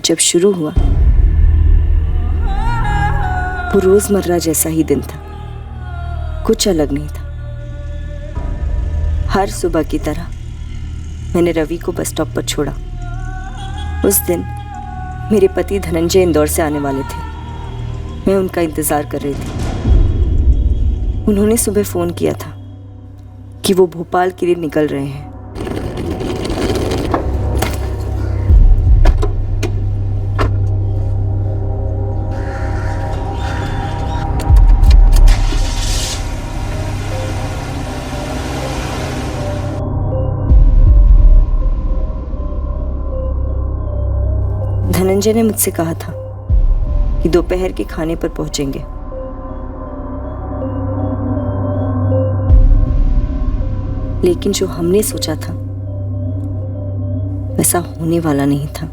जब शुरू हुआ वो रोजमर्रा जैसा ही दिन था, कुछ अलग नहीं था। हर सुबह की तरह मैंने रवि को बस स्टॉप पर छोड़ा। उस दिन मेरे पति धनंजय इंदौर से आने वाले थे। मैं उनका इंतजार कर रही थी। उन्होंने सुबह फोन किया था कि वो भोपाल के लिए निकल रहे हैं। धनंजय ने मुझसे कहा था कि दोपहर के खाने पर पहुंचेंगे। लेकिन जो हमने सोचा था वैसा होने वाला नहीं था।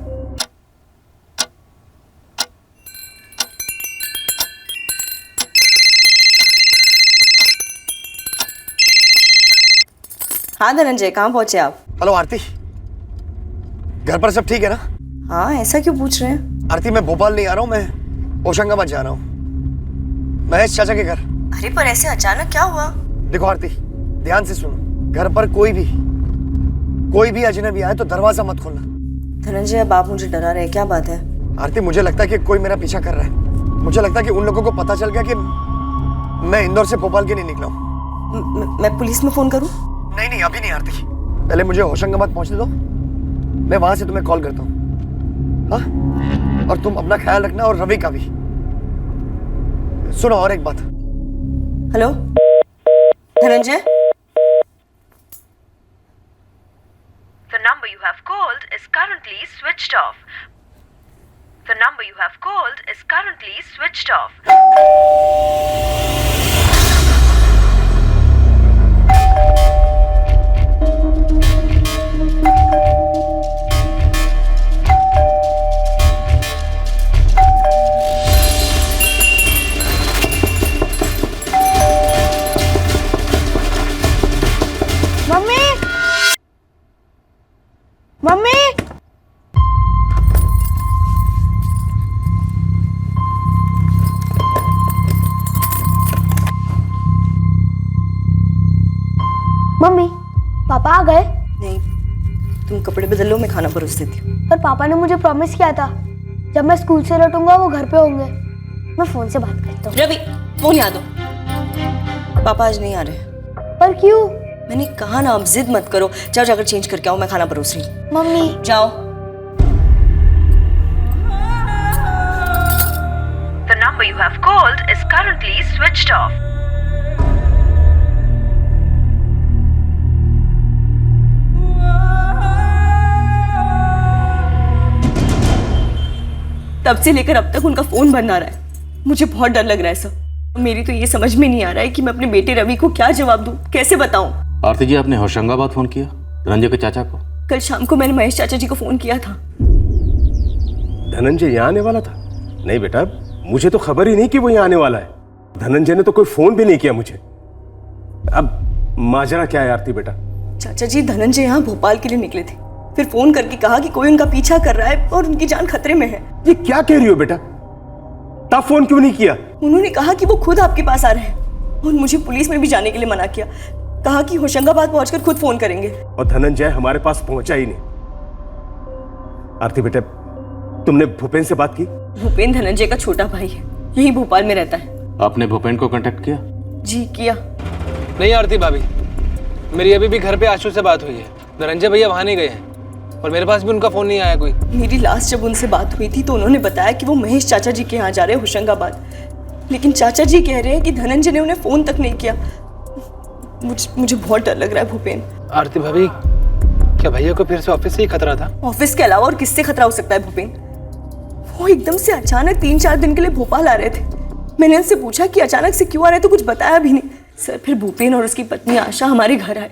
हाँ धनंजय, कहाँ पहुंचे आप? हेलो आरती, घर पर सब ठीक है ना? हाँ, ऐसा क्यों पूछ रहे हैं? आरती, मैं भोपाल नहीं आ रहा हूँ, मैं होशंगाबाद जा रहा हूँ, महेश चाचा के घर। अरे पर ऐसे अचानक क्या हुआ? देखो आरती, ध्यान से सुनो, घर पर कोई भी अजनबी आए तो दरवाजा मत खोलना। धनंजय, अब आप मुझे डरा रहे हैं, क्या बात है? आरती, मुझे लगता है कि कोई मेरा पीछा कर रहा है। मुझे लगता है कि उन लोगों को पता चल गया कि मैं इंदौर से भोपाल के लिए निकला हूँ। मैं पुलिस में फोन करूँ? नहीं, अभी नहीं आरती, पहले मुझे होशंगाबाद पहुँचने दो, मैं वहां से तुम्हें कॉल करता हूँ। हाँ, और तुम अपना ख्याल रखना और रवि का भी। सुनो और एक बात। Hello Dhananjay, The number you have called is currently switched off. The number you have called is currently switched off. Mummy, mummy papa आ गए? नहीं, तुम कपड़े बदल लो, मैं खाना परोस देती हूँ। पर पापा ने मुझे प्रॉमिस किया था जब मैं स्कूल से लौटूंगा वो घर पे होंगे। मैं फोन से बात करता हूँ। रवि, फोन याद दो। पापा आज नहीं आ रहे। पर क्यों? मैंने कहा ना, अब जिद मत करो। जाओ, जाकर चेंज करके आओ, मैं खाना परोस रही हूँ। मम्मी जाओ। The number you have called is currently switched off. तब से लेकर अब तक उनका फोन बंद आ रहा है। मुझे बहुत डर लग रहा है सर। मेरी तो ये समझ में नहीं आ रहा है कि मैं अपने बेटे रवि को क्या जवाब दूं, कैसे बताऊं। आरती जी, आपने होशंगाबाद फोन किया धनंजय के चाचा को? कल शाम को मैंने महेश चाचा जी को फोन किया था। धनंजय यहाँ आने वाला था? नहीं बेटा, मुझे तो खबर ही नहीं कि वो यहाँ आने वाला है। धनंजय ने तो कोई फोन भी नहीं किया मुझे। अब माजरा क्या है आरती बेटा? चाचा जी, धनंजय यहाँ भोपाल के लिए निकले थे, फिर फोन करके कहा कि कोई उनका पीछा कर रहा है और उनकी जान खतरे में है। ये क्या कह रही हो बेटा? तब फोन क्यों नहीं किया? उन्होंने कहा कि वो खुद आपके पास आ रहे हैं और मुझे पुलिस में भी जाने के लिए मना किया। कहा कि होशंगाबाद पहुंचकर खुद फोन करेंगे। और धनंजय हमारे पास पहुंचा ही नहीं। आरती बेटा, तुमने भूपेन से बात की? भूपेन धनंजय का छोटा भाई है, यही भोपाल में रहता है। आपने भूपेन को कांटेक्ट किया? जी किया। नहीं आरती भाभी, मेरी अभी भी घर पे आशु से बात हुई है। धनंजय भैया वहां नहीं गए हैं और मेरे पास भी उनका फोन नहीं आया कोई। मेरी लास्ट जब उनसे बात हुई थी तो उन्होंने बताया कि वो महेश चाचा जी के यहाँ जा रहे हैं होशंगाबाद, लेकिन चाचा जी कह रहे हैं कि धनंजय ने उन्हें फोन तक नहीं किया। मुझे बहुत डर लग रहा है भूपेन। आरती भाभी, क्या भैया को फिर से ऑफिस से ही खतरा था? ऑफिस के अलावा और किससे खतरा हो सकता है भूपेन? वो एकदम से अचानक 3-4 दिन के लिए भोपाल आ रहे थे। मैंने उनसे पूछा कि अचानक से क्यों आ रहे, तो कुछ बताया भी नहीं। सर, फिर भूपेन और उसकी पत्नी आशा हमारे घर आए।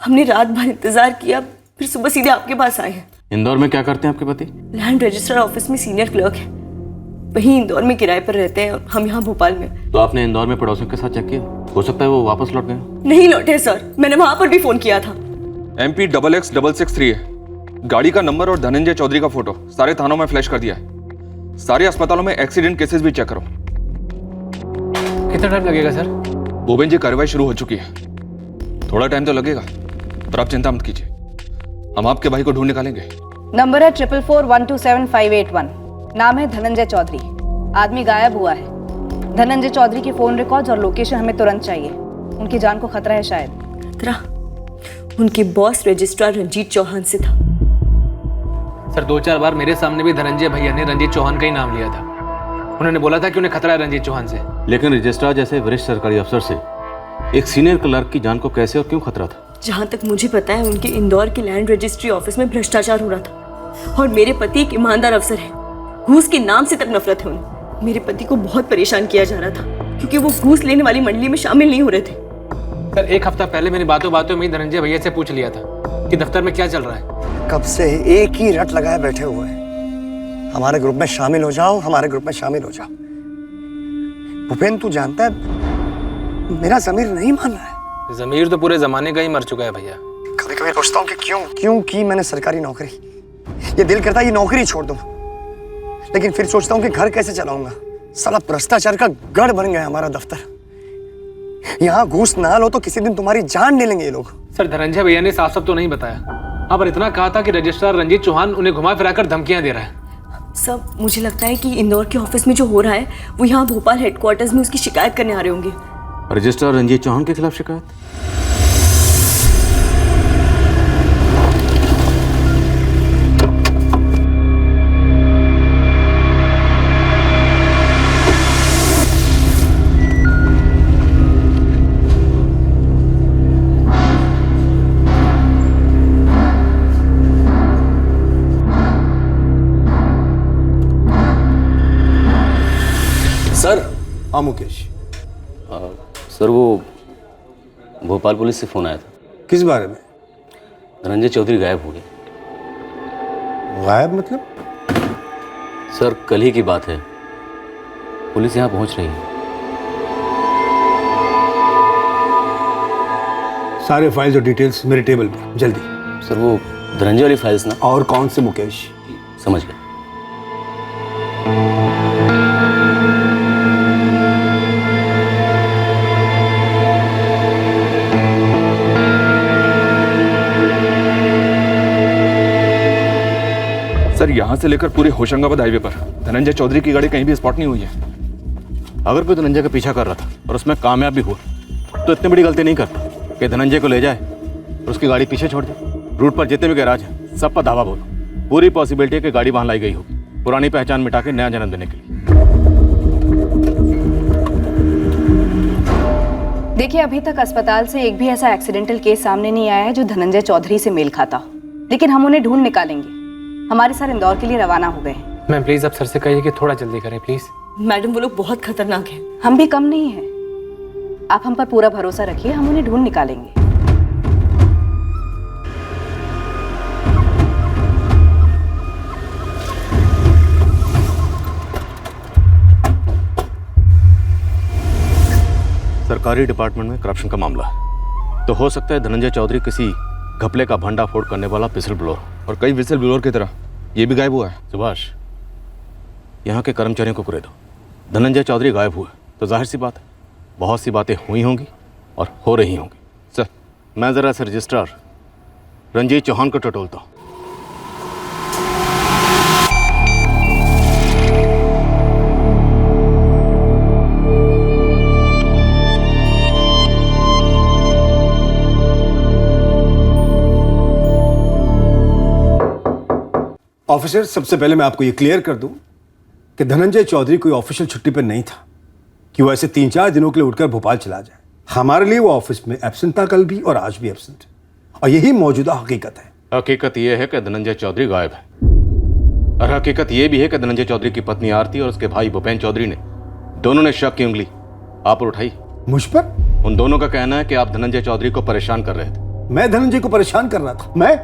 हमने रात भर इंतजार किया, फिर सुबह सीधे आपके पास आए हैं। इंदौर में क्या करते हैं आपके पति? लैंड रजिस्ट्रार ऑफिस में सीनियर क्लर्क है, वहीं इंदौर में किराए पर रहते हैं, हम यहाँ भोपाल में। तो आपने इंदौर में पड़ोसियों के साथ चेक किया? हो सकता है वो वापस लौट गए। नहीं लौटे सर, मैंने वहां पर भी फोन किया था। MP 6663 है, गाड़ी का नंबर और धनंजय चौधरी का फोटो सारे थानों में फ्लैश कर दिया है। सारे अस्पतालों में एक्सीडेंट केसेस भी चेक करो। कितना टाइम लगेगा सर? भूपेन जी, कार्रवाई शुरू हो चुकी है। थोड़ा टाइम तो लगेगा, पर आप चिंता मत कीजिए, हम आपके भाई को ढूंढ निकालेंगे। नंबर है 4441275581। नाम है धनंजय चौधरी। आदमी गायब हुआ है। धनंजय चौधरी की फोन रिकॉर्ड्स और लोकेशन हमें तुरंत चाहिए। उनकी जान को खतरा है शायद। खतरा? उनके बॉस रजिस्ट्रार रंजीत चौहान से था। सर 2-4 बार मेरे सामने भी धनंजय भैया ने रंजीत चौहान का ही नाम लिया था। उन्होंने बोला था कि उन्हें खतरा है रंजीत चौहान से। लेकिन रजिस्ट्रार जैसे वरिष्ठ सरकारी अफसर से एक सीनियर क्लर्क की जान को कैसे और क्यों खतरा था? जहाँ तक मुझे पता है, उनके इंदौर के लैंड रजिस्ट्री ऑफिस में भ्रष्टाचार हो रहा था और मेरे पति एक ईमानदार अफसर है। घूस के नाम से तक नफरत है उन्हें। मेरे पति को बहुत परेशान किया जा रहा था क्योंकि वो घूस लेने वाली मंडली में शामिल नहीं हो रहे थे। सर 1 हफ्ता पहले मैंने बातों में ही धनंजय भैया से पूछ लिया था कि दफ्तर में क्या चल रहा है। कब से एक ही रट लगाए बैठे हुए हैं, हमारे ग्रुप में शामिल हो जाओ, हमारे ग्रुप में शामिल हो जाओ। भूपेन, तू जानता है मेरा ज़मीर नहीं मान रहा है। ज़मीर तो पूरे जमाने का ही मर चुका है भैया। कभी कभी सोचता हूँ कि क्यों की मैंने सरकारी नौकरी। ये दिल करता है ये नौकरी छोड़ दूं, लेकिन फिर सोचता हूँ कि घर कैसे चलाऊंगा। साला भ्रष्टाचार का गढ़ बन गया हमारा दफ्तर। यहाँ घूस ना लो तो किसी दिन तुम्हारी जान ले लेंगे ये लोग। सर धनंजय भैया ने साफ तो नहीं बताया। हाँ, पर इतना कहा था कि रजिस्ट्रार रंजीत चौहान उन्हें घुमा फिराकर धमकियां दे रहा है। सब मुझे लगता है कि इंदौर के ऑफिस में जो हो रहा है वो यहाँ भोपाल हेडक्वार्टर्स में उसकी शिकायत करने आ रहे होंगे। रजिस्ट्रार रंजीत चौहान के खिलाफ शिकायत? सर। हाँ मुकेश। सर वो भोपाल पुलिस से फ़ोन आया था। किस बारे में? धनंजय चौधरी गायब हो गए। गायब मतलब? सर कल ही की बात है, पुलिस यहाँ पहुँच रही है। सारे फाइल्स और डिटेल्स मेरे टेबल पर जल्दी। सर वो धनंजय वाली फाइल्स ना? और कौन से मुकेश? समझ गए। सर यहाँ से लेकर पूरे होशंगाबाद हाईवे पर धनंजय चौधरी की गाड़ी कहीं भी स्पॉट नहीं हुई है। अगर कोई धनंजय का पीछा कर रहा था और उसमें कामयाब भी हुआ तो इतनी बड़ी गलती नहीं करता कि धनंजय को ले जाए और उसकी गाड़ी पीछे छोड़ दे। रूट पर जितने भी गैराज हैं सब पर धावा बोलो। पूरी पॉसिबिलिटी है कि गाड़ी वहाँ लाई गई होगी, पुरानी पहचान मिटा के नया जन्म देने के लिए। देखिए, अभी तक अस्पताल से एक भी ऐसा एक्सीडेंटल केस सामने नहीं आया है जो धनंजय चौधरी से मेल खाता, लेकिन हम उन्हें ढूंढ निकालेंगे। हमारे सर इंदौर के लिए रवाना हो गए। मैम प्लीज आप सर से कहिए कि थोड़ा जल्दी करें प्लीज। मैडम वो लोग बहुत खतरनाक हैं। हम भी कम नहीं हैं। आप हम पर पूरा भरोसा रखिए, हम उन्हें ढूंढ निकालेंगे। सरकारी डिपार्टमेंट में करप्शन का मामला है तो हो सकता है धनंजय चौधरी किसी घपले का भंडाफोड़ करने वाला विसल ब्लोअर, और कई विसल ब्लोअर की तरह ये भी गायब हुआ है। सुभाष, यहाँ के कर्मचारियों को कुरे दो। धनंजय चौधरी गायब हुए तो जाहिर सी बात है बहुत सी बातें हुई होंगी और हो रही होंगी। सर मैं ज़रा से रजिस्ट्रार रंजीत चौहान को टटोलता हूँ। ऑफिसर, सबसे पहले मैं आपको ये क्लियर कर दूं कि धनंजय चौधरी कोई ऑफिशियल छुट्टी पर नहीं था कि वो ऐसे 3-4 दिनों के लिए उठकर भोपाल चला जाए। हमारे लिए वो ऑफिस में एब्सेंट था, कल भी और आज भी एब्सेंट, और यही मौजूदा हकीकत है। हकीकत यह है कि धनंजय चौधरी गायब है, और हकीकत यह भी है कि धनंजय चौधरी की पत्नी आरती और उसके भाई भूपेन चौधरी ने दोनों ने शक की उंगली आप पर उठाई। मुझ पर? उन दोनों का कहना है कि आप धनंजय चौधरी को परेशान कर रहे थे। मैं धनंजय को परेशान कर रहा था? मैं?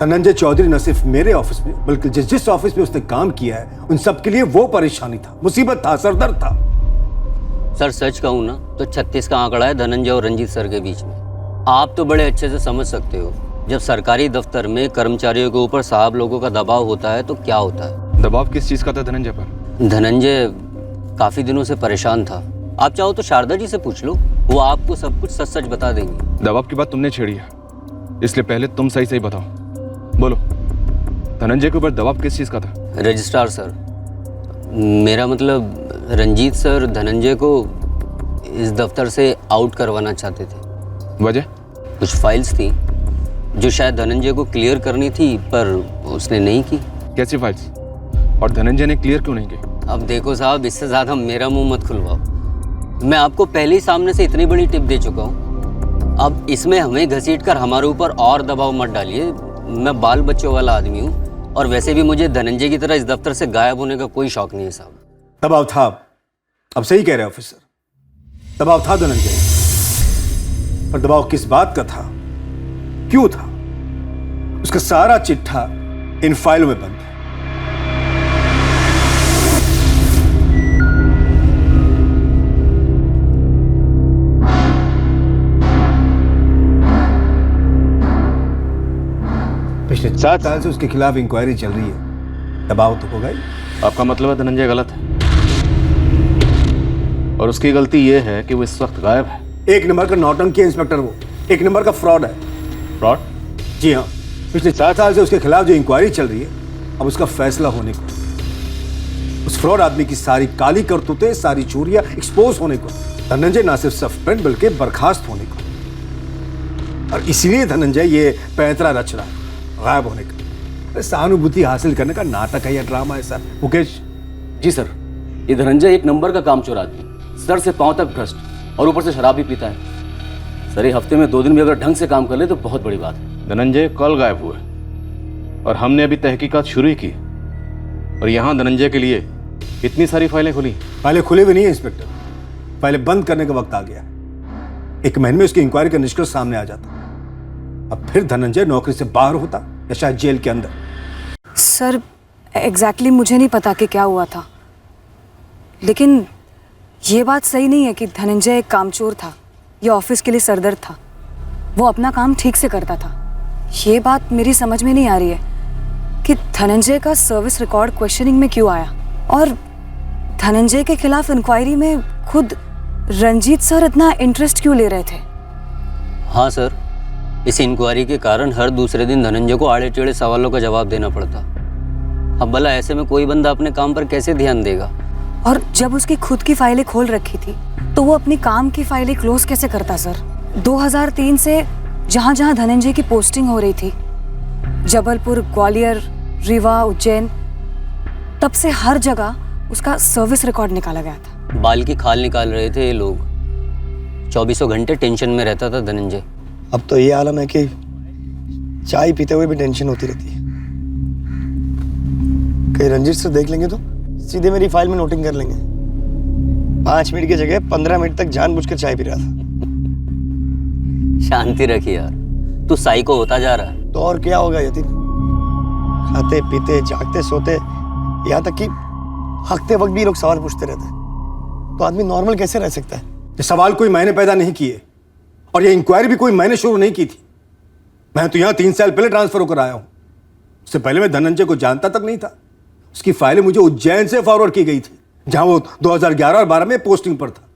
धनंजय चौधरी न सिर्फ मेरे ऑफिस में बल्कि जिस ऑफिस में उसने काम किया है उन सब के लिए वो परेशानी था, मुसीबत था, सरदर्द था। सर सच कहूँ ना तो 36 का आंकड़ा है धनंजय और रंजीत सर के बीच में। आप तो बड़े अच्छे से समझ सकते हो जब सरकारी दफ्तर में कर्मचारियों के ऊपर साहब लोगों का दबाव होता है तो क्या होता है? दबाव किस चीज का था धनंजय पर? धनंजय काफी दिनों से परेशान था। आप चाहो तो शारदा जी से पूछ लो, वो आपको सब कुछ सच सच बता देंगी। दबाव की बात तुमने छेड़ी है, इसलिए पहले तुम सही सही बताओ। बोलो, धनंजय के ऊपर दबाव किस चीज का था? रजिस्ट्रार सर, मेरा मतलब रंजीत सर धनंजय को इस दफ्तर से आउट करवाना चाहते थे। वजह? कुछ फाइल्स थी जो शायद धनंजय को क्लियर करनी थी, पर उसने नहीं की। कैसी फाइल्स? और धनंजय ने क्लियर क्यों नहीं की? अब देखो साहब, इससे ज़्यादा मेरा मुंह मत खुलवाओ। मैं आपको पहले ही सामने से इतनी बड़ी टिप दे चुका हूँ। अब इसमें हमें घसीट कर हमारे ऊपर और दबाव मत डालिए। मैं बाल बच्चों वाला आदमी हूँ, और वैसे भी मुझे धनंजय की तरह इस दफ्तर से गायब होने का कोई शौक नहीं है साहब। दबाव था। अब सही कह रहे हैं ऑफिसर, दबाव था धनंजय, पर दबाव किस बात का था, क्यों था, उसका सारा चिट्ठा इन फाइलों में बंद है। पिछले 4 साल से उसके खिलाफ इंक्वायरी चल रही है, दबाव तो होगा ही। आपका मतलब है धनंजय गलत है, और उसकी गलती यह है कि वो इस वक्त गायब है। 1 नंबर का नौटंकी है इंस्पेक्टर, वो 1 नंबर का फ्रॉड है। फ्रॉड? जी हाँ, पिछले 4 साल से उसके खिलाफ जो इंक्वायरी चल रही है, अब उसका फैसला होने को, उस फ्रॉड आदमी की सारी काली करतूतें, सारी चोरियां एक्सपोज होने को, धनंजय ना सिर्फ सस्पेंड बल्कि बर्खास्त होने को। और इसलिए धनंजय ये पैंतरा रच रहा है गायब होने का। सहानुभूति हासिल करने का नाटक है या ड्रामा है सर। मुकेश जी सर, ये धनंजय 1 नंबर का कामचोर आदमी, सर से पांव तक भ्रष्ट, और ऊपर से शराब भी पीता है। सर, ये हफ्ते में 2 दिन भी अगर ढंग से काम कर ले तो बहुत बड़ी बात है। धनंजय कल गायब हुए, और हमने अभी तहकीकात शुरू ही की, और यहाँ धनंजय के लिए इतनी सारी फाइलें खुली। फाइलें खुली भी नहीं है इंस्पेक्टर, फाइलें बंद करने का वक्त आ गया। 1 महीने में उसकी इंक्वायरी का निष्कर्ष सामने आ जाता, अब फिर धनंजय नौकरी से बाहर होता या शायद जेल के अंदर। सर, एग्जैक्टली मुझे नहीं पता कि क्या हुआ था, लेकिन ये बात सही नहीं है कि धनंजय एक कामचोर था या ऑफिस के लिए सरदर्द था। वो अपना काम ठीक से करता था। ये बात मेरी समझ में नहीं आ रही है कि धनंजय का सर्विस रिकॉर्ड क्वेश्चनिंग में क्यों आया, और धनंजय के खिलाफ इंक्वायरी में खुद रंजीत सर इतना इंटरेस्ट क्यों ले रहे थे। हाँ सर, इस इंक्वायरी के कारण हर दूसरे दिन धनंजय को आड़े टेढ़े सवालों का जवाब देना पड़ता। अब भला ऐसे में कोई बंदा अपने काम पर कैसे ध्यान देगा? और जब उसकी खुद की फाइलें खोल रखी थी तो वो अपनी काम की फाइलें क्लोज कैसे करता सर? 2003 से जहाँ जहाँ धनंजय की पोस्टिंग हो रही थी, जबलपुर, ग्वालियर, रीवा, उज्जैन, तब से हर जगह उसका सर्विस रिकॉर्ड निकाला गया था। बाल की खाल निकाल रहे थे ये लोग। 24 घंटे टेंशन में रहता था धनंजय। अब तो ये आलम है कि चाय पीते हुए भी टेंशन होती रहती है। कहीं रंजीत से देख लेंगे तो सीधे मेरी फाइल में नोटिंग कर लेंगे। 5 मिनट की जगह 15 मिनट तक जानबूझकर चाय पी रहा था। शांति रखिए यार, तू साइको होता जा रहा है। तो और क्या होगा यतीन, खाते पीते जागते सोते, यहाँ तक कि हकते वक्त भी लोग सवाल पूछते रहते हैं, तो आदमी नॉर्मल कैसे रह सकता है? ये सवाल कोई मैंने पैदा नहीं किए, और ये इंक्वायरी भी कोई मैंने शुरू नहीं की थी। मैं तो यहाँ 3 साल पहले ट्रांसफर होकर आया हूँ। उससे पहले मैं धनंजय को जानता तक नहीं था। उसकी फाइलें मुझे उज्जैन से फॉरवर्ड की गई थी, जहां वो 2011 और 12 में पोस्टिंग पर था,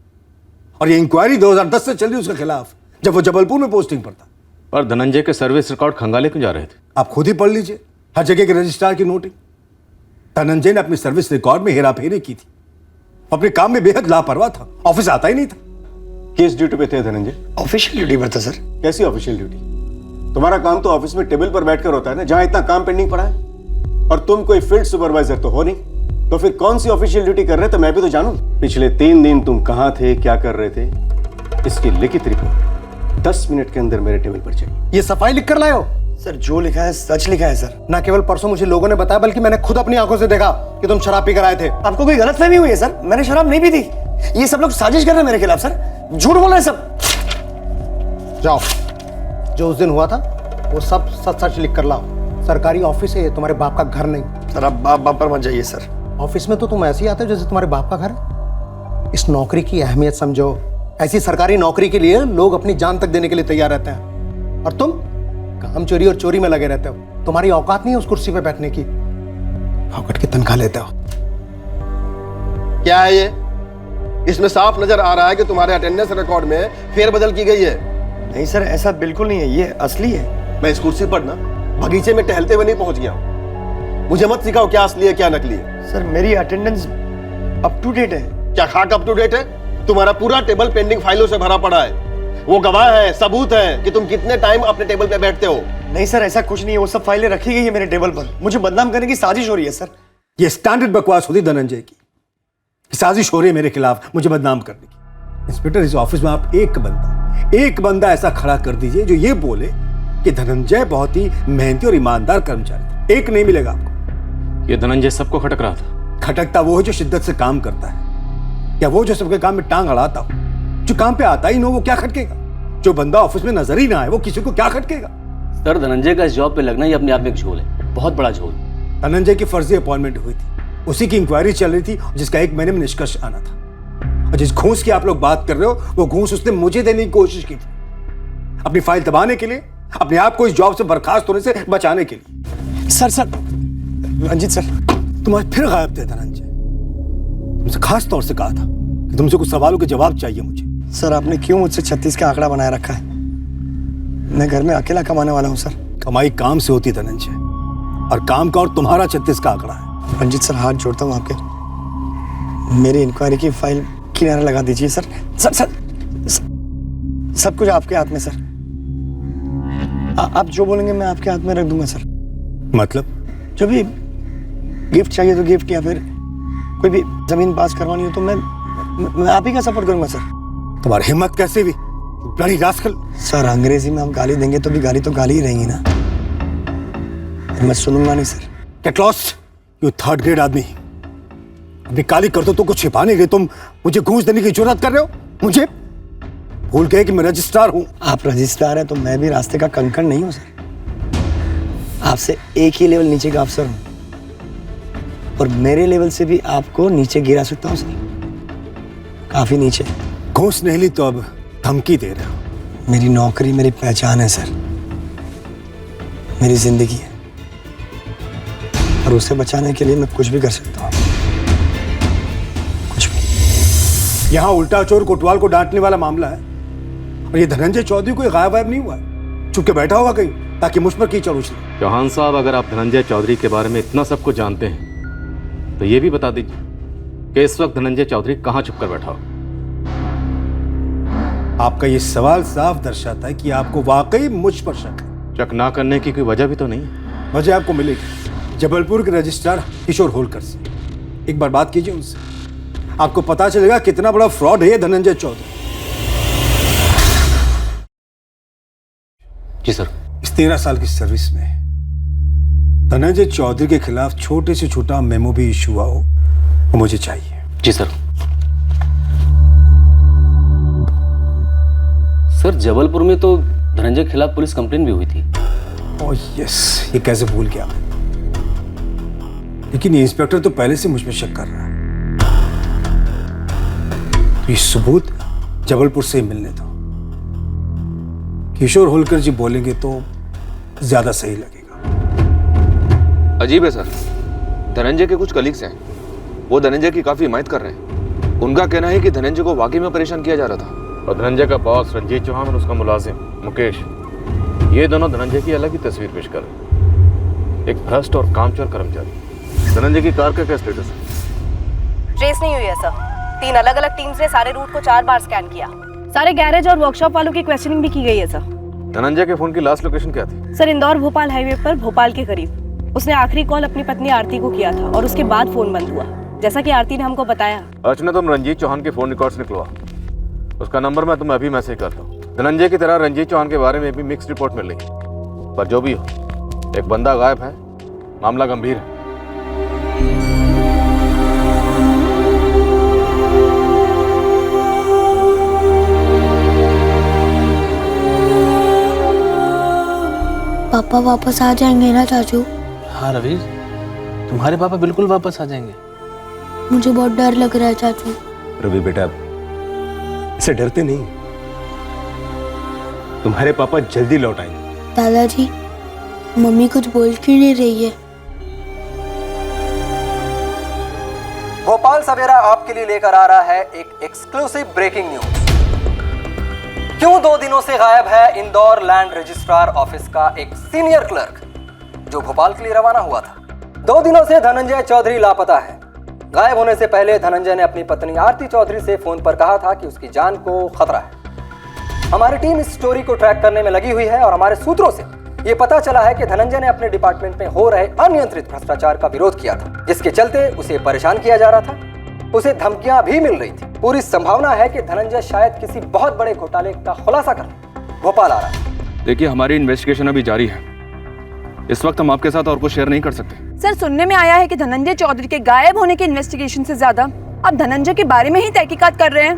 और ये इंक्वायरी 2010 से चल रही उसके खिलाफ, जब वो जबलपुर में पोस्टिंग पर था। पर धनंजय के सर्विस रिकॉर्ड खंगाले क्यों जा रहे थे? आप खुद ही पढ़ लीजिए हर जगह के रजिस्ट्रार की नोटिंग। धनंजय ने अपनी सर्विस रिकॉर्ड में हेराफेरी की थी, अपने काम में बेहद लापरवाह था, ऑफिस आता ही नहीं था। किस ड्यूटी पे थे धनंजय? ऑफिशियल ड्यूटी पर था सर। कैसी ऑफिशियल ड्यूटी? तुम्हारा काम तो ऑफिस में टेबल पर बैठकर होता है ना, जहां इतना काम पेंडिंग पड़ा है। और तुम कोई फील्ड सुपरवाइजर तो हो नहीं, तो फिर कौन सी ऑफिशियल ड्यूटी कर रहे थे मैं भी तो जानूं। पिछले 3 दिन तुम कहां थे, क्या कर रहे थे, इसकी लिखित रिपोर्ट 10 मिनट के अंदर मेरे टेबल पर चाहिए। ये सफाई लिख कर लाए हो? सर जो लिखा है सच लिखा है सर। ना केवल परसों मुझे लोगों ने बताया, बल्कि मैंने खुद अपनी आंखों से देखा कि तुम शराब पीकर आए थे। आपको कोई गलतफहमी हुई है सर, मैंने शराब नहीं पी थी। ये सब लोग साजिश कर रहे हैं मेरे खिलाफ सर, झूठ बोल रहे हैं सब। जाओ, जो उस दिन हुआ था वो सब सच सच लिख कर लाओ। सरकारी ऑफिस है, तुम्हारे बाप का घर नहीं। सर आप बाप पर मत जाइए सर। ऑफिस में तो तुम ऐसे ही आते हो जैसे तुम्हारे बाप का घर है। इस नौकरी की अहमियत समझो। ऐसी सरकारी नौकरी के लिए लोग अपनी जान तक देने के लिए तैयार रहते हैं, और काम चोरी और चोरी में लगे रहते हो। तुम्हारी औकात नहीं है उस कुर्सी पे बैठने की। औकात की तनख्वाह लेते हो। क्या है ये? इसमें साफ नजर आ रहा है कि तुम्हारे अटेंडेंस रिकॉर्ड में फेरबदल की गई है। नहीं सर, ऐसा बिल्कुल नहीं है, ये असली है। मैं इस कुर्सी पर ना बगीचे में टहलते हुए नहीं पहुंच गया हूं। मुझे मत सिखाओ क्या असली है क्या नकली है। सर मेरी अटेंडेंस अप टू डेट है। क्या खाक अप टू डेट है? तुम्हारा पूरा टेबल पेंडिंग फाइलों से भरा पड़ा है। वो गवाह है, सबूत है कि तुम कितने टाइम अपने टेबल पे बैठते हो। नहीं सर, ऐसा कुछ नहीं है, वो सब फाइलें रखी गई है मेरे टेबल पर। मुझे बदनाम करने की साजिश हो रही है सर। ये स्टैंडर्ड बकवास होती धनंजय की। साजिश हो रही है मेरे खिलाफ मुझे बदनाम करने की। इंस्पेक्टर, इस ऑफिस में आप एक बंदा ऐसा खड़ा कर दीजिए जो ये बोले कि धनंजय बहुत ही मेहनती और ईमानदार कर्मचारी था। एक नहीं मिलेगा आपको। ये धनंजय सबको खटक रहा था। खटकता वो है जो शिद्दत से काम करता है, या वो जो सबके काम में टांग अड़ाता हो? जो काम पे आता ही ना वो क्या खटकेगा? जो बंदा ऑफिस में नजर ही ना आए वो किसी को क्या खटकेगा? सर, धनंजय का इस जॉब पे लगना ही अपने आप में एक झोल है, बहुत बड़ा झोल। धनंजय की फर्जी अपॉइंटमेंट हुई थी, उसी की इंक्वायरी चल रही थी जिसका 1 महीने में निष्कर्ष आना था। और जिस घूस की आप लोग बात कर रहे हो वो घूस उसने मुझे देने की कोशिश की थी, अपनी फाइल दबाने के लिए, अपने आप को इस जॉब से बर्खास्त होने से बचाने के लिए। सर रंजीत सर, तुम आज फिर गायब थे धनंजय। तुमसे खास तौर से कहा था कि तुमसे कुछ सवालों के जवाब चाहिए मुझे। सर आपने क्यों मुझसे 36 का आंकड़ा बनाए रखा है? मैं घर में अकेला कमाने वाला हूँ सर। कमाई काम से होती धनंजय, और काम का और तुम्हारा 36 का आंकड़ा है। रंजीत सर हाथ जोड़ता हूँ आपके, मेरी इंक्वायरी की फाइल किनारे लगा दीजिए सर। सब कुछ आपके हाथ में सर। आप जो बोलेंगे मैं आपके हाथ में रख दूंगा सर। मतलब? जो भी गिफ्ट चाहिए तो गिफ्ट, या फिर कोई भी जमीन पास करवानी हो तो मैं आप ही का सपोर्ट करूंगा सर। तुम्हारी हिम्मत कैसे भी? Bloody rascal. सर अंग्रेजी में आप गाली देंगे तो भी गाली तो गाली ही रहेंगी ना। मैं सुनूंगा नहीं sir. Get lost, you third grade आदमी। अपनी काली करतूतों को छिपाने के लिए तुम मुझे घूस देने की जरूरत कर रहे हो। मुझे भूल गए कि मैं रजिस्ट्रार हूं। आप रजिस्ट्रार हैं तो मैं भी रास्ते का कंकड़ नहीं हूं सर। आपसे एक ही लेवल नीचे का अफसर हूं, और मेरे लेवल से भी आपको नीचे गिरा सकता हूं सर, काफी नीचे। घूस नहीं ली तो अब धमकी दे रहे हो? मेरी नौकरी मेरी पहचान है सर, मेरी जिंदगी है, और उसे बचाने के लिए मैं कुछ भी कर सकता हूँ, कुछ भी। यहाँ उल्टा चोर कोतवाल को डांटने वाला मामला है, और ये धनंजय चौधरी कोई गायब वायब नहीं हुआ है, चुप के बैठा होगा कहीं ताकि मुझ पर कीचड़ उछले। चौहान साहब, अगर आप धनंजय चौधरी के बारे में इतना सब कुछ जानते हैं तो ये भी बता दीजिए कि इस वक्त धनंजय चौधरी कहाँ छुप कर बैठा हो? आपका ये सवाल साफ दर्शाता है कि आपको वाकई मुझ पर शक है। शक ना करने की कोई वजह भी तो नहीं है। वजह आपको मिलेगी जबलपुर के रजिस्ट्रार किशोर होलकर से। एक बार बात कीजिए उनसे, आपको पता चलेगा कितना बड़ा फ्रॉड है ये धनंजय चौधरी। जी सर। इस 13 साल की सर्विस में धनंजय चौधरी के खिलाफ छोटे से छोटा मेमो भी इशू हुआ हो वो मुझे चाहिए। जी सर। सर, जबलपुर में तो धनंजय के खिलाफ पुलिस कंप्लेन भी हुई थी। ओह यस, ये कैसे भूल गया मैं। लेकिन ये इंस्पेक्टर तो पहले से मुझ पर शक कर रहा है, तो ये सबूत जबलपुर से मिलने दो। किशोर होलकर जी बोलेंगे तो ज्यादा सही लगेगा। अजीब है सर, धनंजय के कुछ कलीग्स हैं, वो धनंजय की काफी हिमायत कर रहे हैं। उनका कहना है कि धनंजय को वाकई में परेशान किया जा रहा था, और धनंजय का बॉस रंजीत चौहान और उसका मुलाजिम मुकेश, ये दोनों धनंजय की अलग ही तस्वीर पेश कर रहे। एक भ्रष्ट और कामचोर कर्मचारी। धनंजय की कार का क्या स्टेटस है? ट्रेस नहीं हुई है सर। 3 अलग अलग टीम्स ने सारे रूट को 4 बार स्कैन किया। सारे गैरेज और वर्कशॉप वालों की क्वेश्चनिंग भी की गई है सर। धनंजय के फोन की लास्ट लोकेशन क्या थी? सर, इंदौर भोपाल हाईवे पर भोपाल के करीब। उसने आखिरी कॉल अपनी पत्नी आरती को किया था और उसके बाद फोन बंद हुआ, जैसा कि आरती ने हमको बताया। अर्चना, तुम रंजीत चौहान के फोन रिकॉर्ड्स निकलवा, उसका नंबर मैं तुम्हें अभी मैसेज करता हूँ। धनंजय की तरह रंजीत चौहान के बारे में भी मिक्स्ड रिपोर्ट मिल रही, पर जो भी हो, एक बंदा गायब है, मामला गंभीर है। पापा वापस आ जाएंगे ना चाचू? हाँ रवि, तुम्हारे पापा बिल्कुल वापस आ जाएंगे। मुझे बहुत डर लग रहा है चाचू। रवि बेटा, इससे डरते नहीं, तुम्हारे पापा जल्दी लौट आएंगे। दादाजी, मम्मी कुछ बोल क्यों नहीं रही है? भोपाल सवेरा आपके लिए लेकर आ रहा है एक एक्सक्लूसिव ब्रेकिंग न्यूज। क्यों 2 दिनों से गायब है इंदौर लैंड रजिस्ट्रार ऑफिस का एक सीनियर क्लर्क जो भोपाल के लिए रवाना हुआ था। 2 दिनों से धनंजय चौधरी लापता है। गायब होने से पहले धनंजय ने अपनी पत्नी आरती चौधरी से फोन पर कहा था कि उसकी जान को खतरा है। हमारी टीम इस स्टोरी को ट्रैक करने में लगी हुई है और हमारे सूत्रों से ये पता चला है कि धनंजय ने अपने डिपार्टमेंट में हो रहे अनियंत्रित भ्रष्टाचार का विरोध किया था, जिसके चलते उसे परेशान किया जा रहा था। उसे धमकियां भी मिल रही थी। पूरी संभावना है कि धनंजय शायद किसी बहुत बड़े घोटाले का खुलासा कर भोपाल आ रहा है। देखिए, हमारी इन्वेस्टिगेशन अभी जारी है। इस वक्त हम आपके साथ और कुछ शेयर नहीं कर सकते। सर, सुनने में आया है कि धनंजय चौधरी के गायब होने के इन्वेस्टिगेशन से ज्यादा आप धनंजय के बारे में ही तहकीकात कर रहे हैं।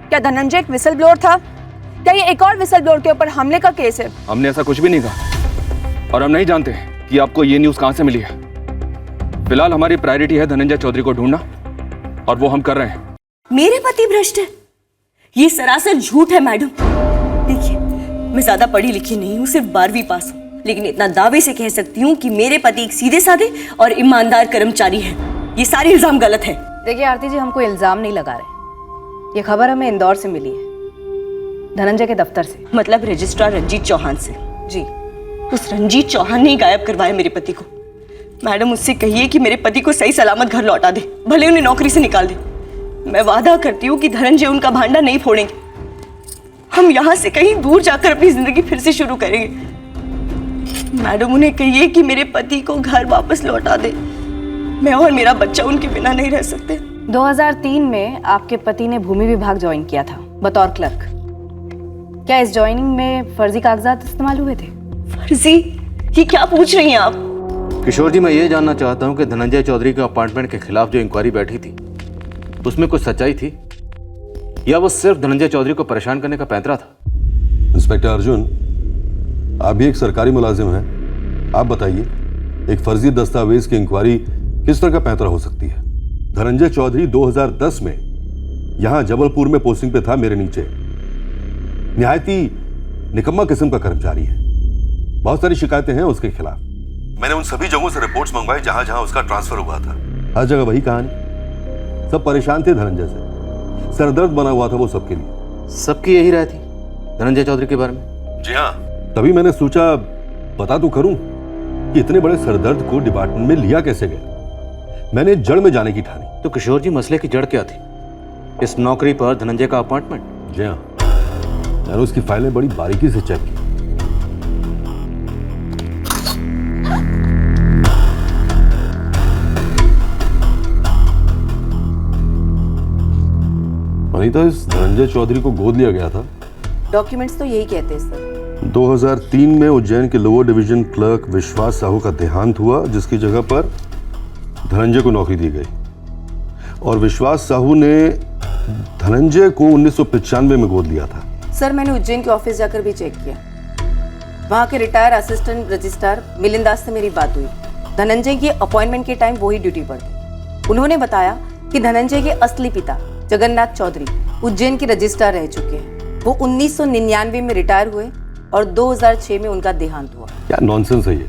क्या धनंजय एक विसल ब्लोअर था? क्या ये एक और विसल ब्लोअर के ऊपर हमले का केस है? हमने ऐसा कुछ भी नहीं कहा और हम नहीं जानते कि आपको ये न्यूज़ कहां से मिली है। फिलहाल हमारी प्रायोरिटी है धनंजय चौधरी को ढूंढना और वो हम कर रहे हैं। मेरे पति भ्रष्ट है? ये सरासर झूठ है मैडम। देखिए, मैं ज्यादा पढ़ी लिखी नहीं हूँ, सिर्फ 12वीं पास हूँ, लेकिन इतना दावे से कह सकती हूँ कि मेरे पति एक सीधे साधे और ईमानदार कर्मचारी है। ये सारे इल्जाम गलत है। देखिए आरती जी, हमको इल्जाम नहीं लगा रहे। ये खबर हमें इंदौर से मिली है, धनंजय के दफ्तर से। मतलब रजिस्ट्रार रंजीत चौहान से? जी। उस रंजीत चौहान ने गायब करवाया मेरे पति को। मैडम, उससे कहिए कि मेरे पति को सही सलामत घर लौटा दे, भले उन्हें नौकरी से निकाल दे। मैं वादा करती हूँ कि धनंजय उनका भांडा नहीं फोड़ेंगे। हम यहाँ से कहीं दूर जाकर अपनी जिंदगी फिर से शुरू करेंगे। मैडम, उन्हें कहिए कि मेरे पति को घर वापस लौटा दे। मैं और मेरा बच्चा उनके बिना नहीं रह सकते। 2003 में आपके पति ने भूमि विभाग ज्वाइन किया था बतौर क्लर्क। क्या इस ज्वाइनिंग में फर्जी कागजात इस्तेमाल हुए थे? फर्जी? ये क्या पूछ रही हैं आप? किशोर जी, मैं ये जानना चाहता हूँ कि धनंजय चौधरी के अपार्टमेंट के खिलाफ जो इंक्वायरी बैठी थी उसमें कुछ सच्चाई थी या वो सिर्फ धनंजय चौधरी को परेशान करने का पैंतरा था? इंस्पेक्टर अर्जुन, आप भी एक सरकारी मुलाजिम हैं। आप बताइए, एक फर्जी दस्तावेज की इंक्वायरी किस तरह का पैंतरा हो सकती है? धनंजय चौधरी 2010 में यहां जबलपुर में पोस्टिंग पे था, मेरे नीचे। निहायती निकम्मा किस्म का कर्मचारी है। बहुत सारी शिकायतें हैं उसके खिलाफ। मैंने उन सभी जगहों से रिपोर्ट्स मंगवाई जहां जहां उसका ट्रांसफर हुआ था। हर जगह वही कहानी। सब परेशान थे धनंजय से, सरदर्द बना हुआ था वो सबके लिए। सबकी यही राय थी धनंजय चौधरी के बारे में? जी हाँ। तभी मैंने सोचा पता तो करूं कि इतने बड़े सरदर्द को डिपार्टमेंट में लिया कैसे गया। मैंने जड़ में जाने की ठानी। तो किशोर जी, मसले की जड़ क्या थी? इस नौकरी पर धनंजय का अपार्टमेंट? जी हाँ, मैंने उसकी फाइलें बड़ी बारीकी से चेक की। अनीता, इस धनंजय चौधरी को गोद लिया गया था। डॉक्यूमेंट्स तो यही कहते हैं सर। 2003 में उज्जैन के लोअर डिवीजन क्लर्क विश्वास साहू का देहांत हुआ, जिसकी जगह पर धनंजय को नौकरी दी गई। और विश्वास साहू ने धनंजय को 1995 में गोद लिया था। सर, मैंने उज्जैन के ऑफिस जाकर भी चेक किया। वहाँ के रिटायर असिस्टेंट रजिस्ट्रार मिलिंद दास से मेरी बात हुई। धनंजय की अपॉइंटमेंट के टाइम वो ही ड्यूटी पर थे। उन्होंने बताया कि धनंजय के असली पिता जगन्नाथ चौधरी उज्जैन के रजिस्ट्रार रह चुके हैं। वो 1999 में रिटायर हुए और 2006 में उनका देहांत हुआ। क्या नॉनसेंस है ये?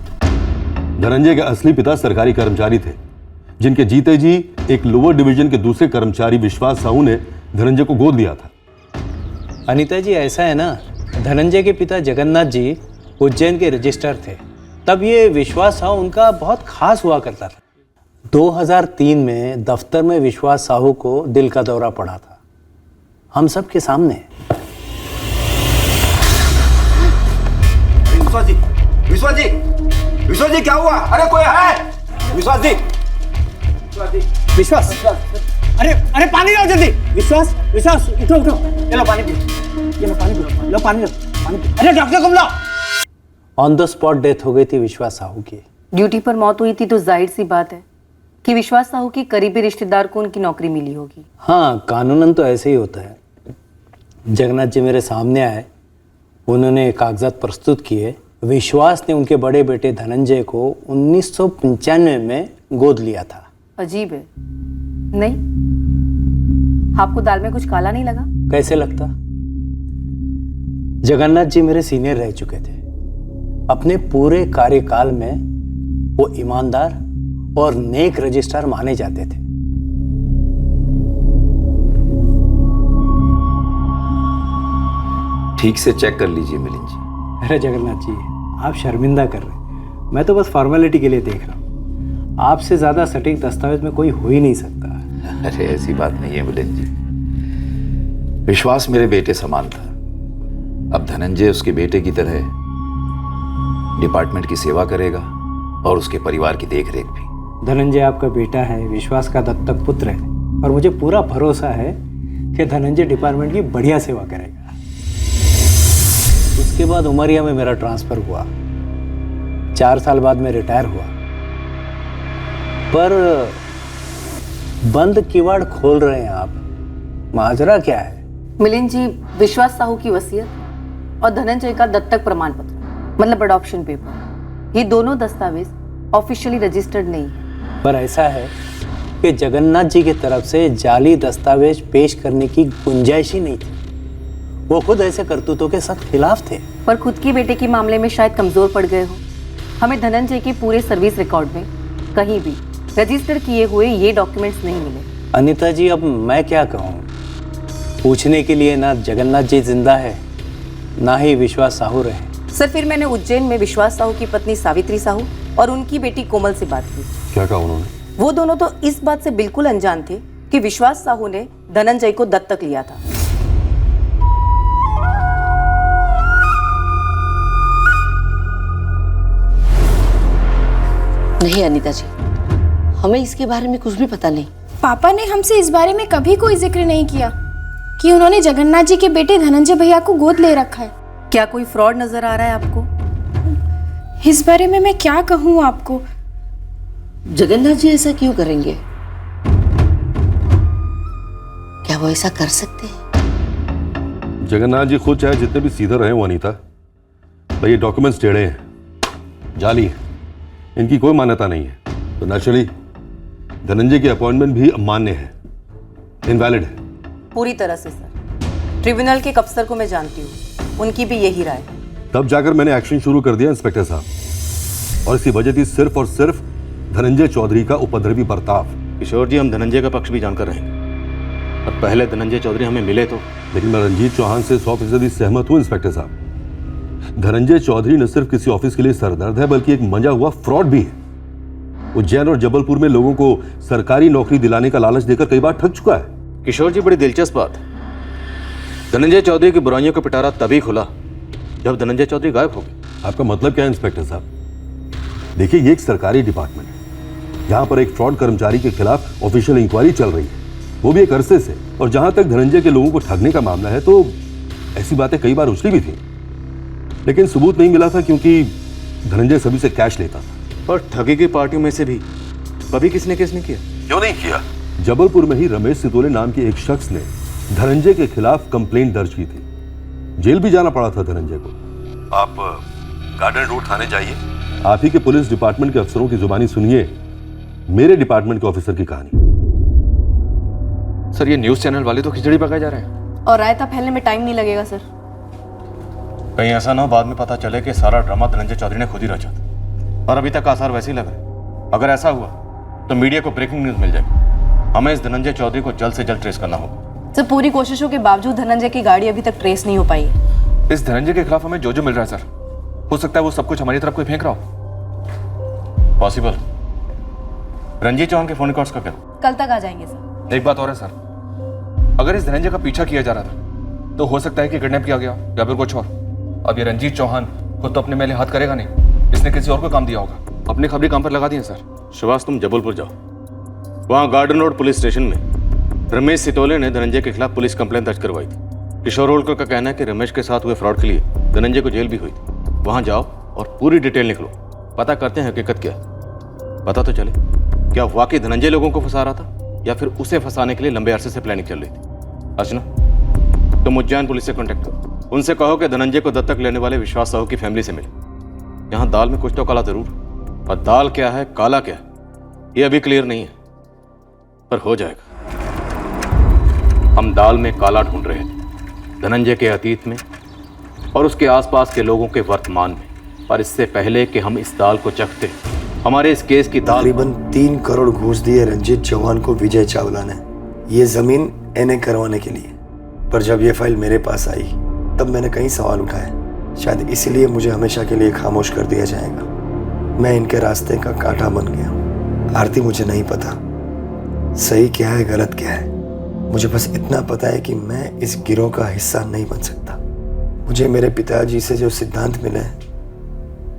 धनंजय के असली पिता सरकारी कर्मचारी थे, जिनके जीते जी एक लोअर डिवीजन के दूसरे कर्मचारी विश्वास साहू ने धनंजय को गोद लिया था। अनीता जी, ऐसा है ना, धनंजय के पिता जगन्नाथ जी उज्जैन के रजिस्ट्रार थे। तब ये विश्वास साहू उनका बहुत खास हुआ करता था। 2003 में दफ्तर में विश्वास साहू को दिल का दौरा पड़ा था, हम सब के सामने। विश्वास जी, विश्वास जी, विश्वास जी, क्या हुआ? अरे कोई है? विश्वास जी, विश्वास, अरे अरे पानी लाओ जल्दी। विश्वास, विश्वास, उठो उठो, ये लो पानी पियो, ये लो पानी पियो, लो पानी लो, पानी पियो। अरे डॉक्टर को बुलाओ। ऑन द स्पॉट डेथ हो गई थी विश्वास साहू की। ड्यूटी पर मौत हुई थी तो जाहिर सी बात है कि विश्वास साहू की करीबी रिश्तेदार को उनकी नौकरी मिली होगी। हाँ, कानूनन तो ऐसे ही होता है। जगन्नाथ जी मेरे सामने आए, उन्होंने कागजात प्रस्तुत किए। विश्वास ने उनके बड़े बेटे धनंजय को 1995 में गोद लिया था। अजीब है, नहीं? आपको दाल में कुछ काला नहीं लगा? कैसे लगता? जगन्नाथ जी मेरे सीनियर रह चुके थे। अपने पूरे कार्यकाल में वो ईमानदार और नेक रजिस्ट्रार माने जाते थे। ठीक से चेक कर लीजिए मिलिंद जी। अरे जगन्नाथ जी, आप शर्मिंदा कर रहे हैं। मैं तो बस फॉर्मेलिटी के लिए देख रहा हूँ। आपसे ज्यादा सटीक दस्तावेज में कोई हो ही नहीं सकता। अरे ऐसी बात नहीं है मिलिंद जी, विश्वास मेरे बेटे समान था। अब धनंजय उसके बेटे की तरह डिपार्टमेंट की सेवा करेगा और उसके परिवार की देखरेख भी। धनंजय आपका बेटा है, विश्वास का दत्तक पुत्र है, और मुझे पूरा भरोसा है कि धनंजय डिपार्टमेंट की बढ़िया सेवा करेगा। उसके बाद उमरिया में मेरा ट्रांसफर हुआ, 4 साल बाद मैं रिटायर हुआ। पर बंद किवाड़ खोल रहे हैं आप, माजरा क्या है? मिलिंद जी, विश्वास साहू की वसीयत और धनंजय का दत्तक प्रमाण पत्र, मतलब अडॉप्शन पेपर, ये दोनों दस्तावेज ऑफिशियली रजिस्टर्ड नहीं है। पर ऐसा है कि जगन्नाथ जी की तरफ से जाली दस्तावेज पेश करने की गुंजाइश ही नहीं थी। वो खुद ऐसे करतूतों के सख्त खिलाफ थे। पर खुद की बेटे के मामले में शायद कमजोर पड़ गए हो। हमें धनंजय के पूरे सर्विस रिकॉर्ड में कहीं भी रजिस्टर किए हुए ये डॉक्यूमेंट्स नहीं मिले। अनीता जी, अब मैं क्या कहूँ? पूछने के लिए ना जगन्नाथ जी जिंदा है, ना ही विश्वास साहू रहे। सर, फिर मैंने उज्जैन में विश्वास साहू की पत्नी सावित्री साहू और उनकी बेटी कोमल से बात की। क्या कहा उन्होंने? वो दोनों तो इस बात से बिल्कुल अनजान थे कि विश्वास साहू ने धनंजय को दत्तक लिया था। नहीं अनीता जी, हमें इसके बारे में कुछ भी पता नहीं। पापा ने हमसे इस बारे में कभी कोई जिक्र नहीं किया कि उन्होंने जगन्नाथ जी के बेटे धनंजय भैया को गोद ले रखा है। क्या कोई फ्रॉड नजर आ रहा है आपको? इस बारे में मैं क्या कहूँ आपको? जगन्नाथ जी ऐसा क्यों करेंगे? क्या वो ऐसा कर सकते हैं? जगन्नाथ जी खुद चाहे जितने भी सीधे रहे हो अनीता, तो ये डॉक्यूमेंट्स टेढ़े हैं, जाली है, इनकी कोई मान्यता नहीं है। तो नेचुरली धनंजय की अपॉइंटमेंट भी अमान्य है, इनवैलिड है। पूरी तरह से सर। ट्रिब्यूनल के अफसर को मैं जानती हूँ, उनकी भी यही राय है। तब जाकर मैंने एक्शन शुरू कर दिया इंस्पेक्टर साहब, और इसकी वजह थी सिर्फ और सिर्फ धनंजय चौधरी का उपद्रवी बर्ताव। किशोर जी, हम धनंजय का पक्ष भी जानकर रहेंगे, और पहले धनंजय चौधरी हमें मिले तो। लेकिन मैं रंजीत चौहान से 100% सहमत हूँ इंस्पेक्टर साहब। धनंजय चौधरी न सिर्फ किसी ऑफिस के लिए सरदर्द है, बल्कि एक मंजा हुआ फ्रॉड भी है। उज्जैन और जबलपुर में लोगों को सरकारी नौकरी दिलाने का लालच देकर कई बार ठग चुका है। किशोर जी, बड़ी दिलचस्प बात है। धनंजय चौधरी की बुराइयों का पिटारा तभी खुला जब धनंजय चौधरी गायब हो गए। आपका मतलब क्या है इंस्पेक्टर साहब? देखिए, ये एक सरकारी डिपार्टमेंट है, जहां पर एक फ्रॉड कर्मचारी के खिलाफ ऑफिशियल इंक्वायरी चल रही है, वो भी एक अरसे से। और जहां तक धनंजय के लोगों को ठगने का मामला है, तो ऐसी बातें कई बार उछली भी थी, लेकिन सबूत नहीं मिला था, क्योंकि धनंजय सभी से कैश लेता था। और ठगी की पार्टियों में से भी कभी किसने केस नहीं किया? क्यों नहीं किया? जबलपुर में ही रमेश सितोले नाम के एक शख्स ने धनंजय के खिलाफ कंप्लेंट दर्ज की थी। जेल भी जाना पड़ा था धनंजय को। आप गार्डन रोड थाने जाइए, आप ही के पुलिस डिपार्टमेंट के अफसरों की जुबानी सुनिए मेरे डिपार्टमेंट के ऑफिसर की कहानी। सर, ये न्यूज चैनल वाले तो खिचड़ी पकाए जा रहे हैं। और रायता फैलने में टाइम नहीं लगेगा सर। कहीं ऐसा ना हो बाद में पता चले कि सारा ड्रामा धनंजय चौधरी ने खुद ही रचा था, और अभी तक आसार वैसे ही लग रहे। अगर ऐसा हुआ तो मीडिया को ब्रेकिंग न्यूज मिल जाएगी। हमें इस धनंजय चौधरी को जल्द से जल्द ट्रेस करना होगा। सर, पूरी कोशिशों के बावजूद धनंजय की गाड़ी अभी तक ट्रेस नहीं हो पाई है। इस धनंजय के खिलाफ हमें जो मिल रहा है सर, हो सकता है वो सब कुछ हमारी तरफ कोई फेंक रहा हो। पॉसिबल। रंजीत चौहान के फोन रिकॉर्ड्स का क्या? कल तक आ जाएंगे सर। एक बात और है सर, अगर इस धनंजय का पीछा किया जा रहा था तो हो सकता है कि किडनैप किया गया या फिर कुछ और। अब ये रंजीत चौहान खुद तो अपने मेले हाथ करेगा नहीं, इसने किसी और को काम दिया होगा। अपने खबरी काम पर लगा दिए सर। सुभाष, तुम जबलपुर जाओ, वहाँ गार्डन रोड पुलिस स्टेशन में रमेश सितोले ने धनंजय के खिलाफ पुलिस कंप्लेंट दर्ज करवाई थी। किशोर होलकर का कहना है कि रमेश के साथ हुए फ्रॉड के लिए धनंजय को जेल भी हुई थी। वहाँ जाओ और पूरी डिटेल निकलो, पता करते हैं हकीकत क्या है। पता तो चले क्या वाकई धनंजय लोगों को फंसा रहा था या फिर उसे फंसाने के लिए लंबे अरसे से प्लानिंग चल रही थी। अर्चना, तुम उज्जैन पुलिस से कांटेक्ट करो, उनसे कहो कि धनंजय को दत्तक लेने वाले विश्वास साहू की फैमिली से मिले। यहाँ दाल में कुछ तो काला जरूर, और दाल क्या है काला क्या है ये अभी क्लियर नहीं है, पर हो जाएगा। हम दाल में काला ढूंढ रहे थे, धनंजय के अतीत में और उसके आसपास के लोगों के वर्तमान में। पर इससे पहले कि हम इस दाल को चखते, हमारे इस केस की दाल। तकरीबन 3 करोड़ घूस दिए रंजीत चौहान को विजय चावला ने, ये जमीन एने करवाने के लिए। पर जब ये फाइल मेरे पास आई तब मैंने कई सवाल उठाए। शायद इसीलिए मुझे हमेशा के लिए खामोश कर दिया जाएगा। मैं इनके रास्ते का कांटा बन गया हूँ। आरती, मुझे नहीं पता सही क्या है गलत क्या है। मुझे बस इतना पता है कि मैं इस गिरोह का हिस्सा नहीं बन सकता। मुझे मेरे पिताजी से जो सिद्धांत मिले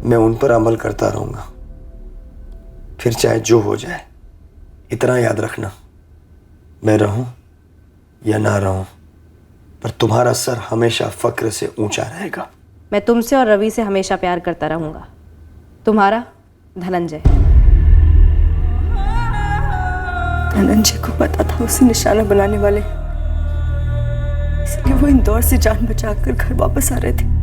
मैं उन पर अमल करता रहूंगा, फिर चाहे जो हो जाए। इतना याद रखना, मैं रहूं या ना रहूं, पर तुम्हारा सर हमेशा फक्र से ऊंचा रहेगा। मैं तुमसे और रवि से हमेशा प्यार करता रहूंगा। तुम्हारा धनंजय। धनंजय को पता था उसे निशाना बनाने वाले, इसलिए वो इंदौर से जान बचाकर घर वापस आ रहे थे।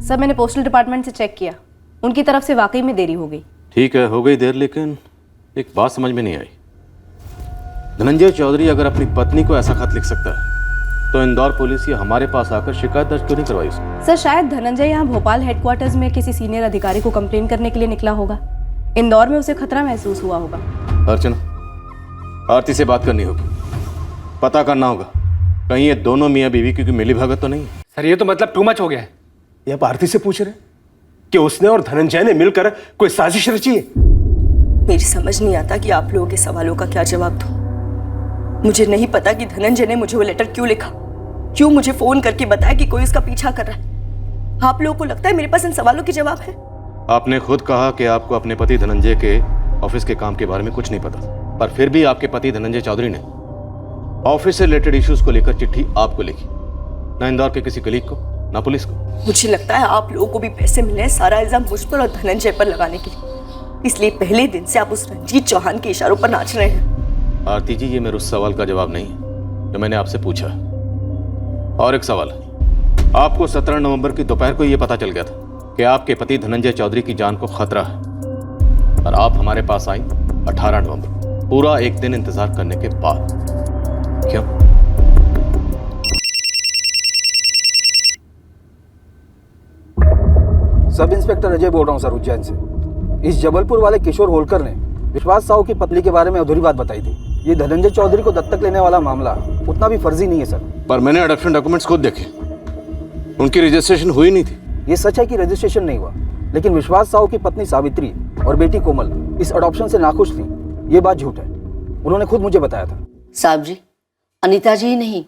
सर, मैंने पोस्टल डिपार्टमेंट से चेक किया, उनकी तरफ से वाकई में देरी हो गई। ठीक है, हो गई देर, लेकिन एक बात समझ में नहीं आई। धनंजय चौधरी अगर अपनी पत्नी को ऐसा खत लिख सकता है तो इंदौर पुलिस ये हमारे पास आकर शिकायत दर्ज क्यों नहीं करवाई उसने? सर, शायद धनंजय यहाँ भोपाल हेडक्वार्टर्स में किसी सीनियर अधिकारी को कंप्लेन करने के लिए निकला होगा। इंदौर में उसे खतरा महसूस हुआ होगा। अर्चना, आरती से बात करनी होगी, पता करना होगा कहीं ये दोनों मियाँ बीवी की मिली भगत तो नहीं है। सर, ये तो मतलब टू मच हो गया है। ये आप आरती से पूछ रहे कि उसने और धनंजय ने मिलकर कोई साजिश रची है? मेरी समझ नहीं आता कि आप लोगों के सवालों का क्या जवाब दूं। मुझे नहीं पता कि धनंजय ने मुझे वो लेटर क्यों लिखा, क्यों मुझे फोन करके बताया कि कोई उसका पीछा कर रहा है। आप लोगों को लगता है मेरे पास इन सवालों के जवाब है? आपने खुद कहा कि आपको अपने पति धनंजय के ऑफिस के काम के बारे में कुछ नहीं पता, पर फिर भी आपके पति धनंजय चौधरी ने ऑफिस से रिलेटेड इश्यूज को लेकर चिट्ठी आपको लिखी, ना इंदौर के किसी कलीग को ना पुलिस को। मुझे लगता है आप लोगों को भी पैसे मिले हैं सारा इल्जाम मुझ पर और धनंजय पर लगाने के लिए, इसलिए पहले दिन से आप उस रंजीत चौहान के इशारों पर नाच रहे हैं। आरती जी, ये मेरे उस सवाल का जवाब नहीं है जो मैंने आपसे पूछा। और एक सवाल, आपको 17 नवंबर की दोपहर को यह पता चल गया था कि आपके पति धनंजय चौधरी की जान को खतरा है, और आप हमारे पास आई 18 नवंबर, पूरा एक दिन इंतजार करने के बाद। क्यों? सब इंस्पेक्टर अजय बोल रहा हूँ सर, उज्जैन से। इस जबलपुर वाले किशोर होलकर ने विश्वास साहू की पत्नी के बारे में अधूरी बात बताई थी। ये धनंजय चौधरी को दत्तक लेने वाला मामला उतना भी फर्जी नहीं है सर। पर मैंने अडॉप्शन डॉक्यूमेंट्स खुद देखे, उनकी रजिस्ट्रेशन हुई नहीं थी। ये सच है कि रजिस्ट्रेशन नहीं हुआ, लेकिन विश्वास साहू की पत्नी सावित्री और बेटी कोमल इस अडॉप्शन से नाखुश थी। ये बात झूठ है, उन्होंने खुद मुझे बताया था। साहब जी, अनीता जी ही नहीं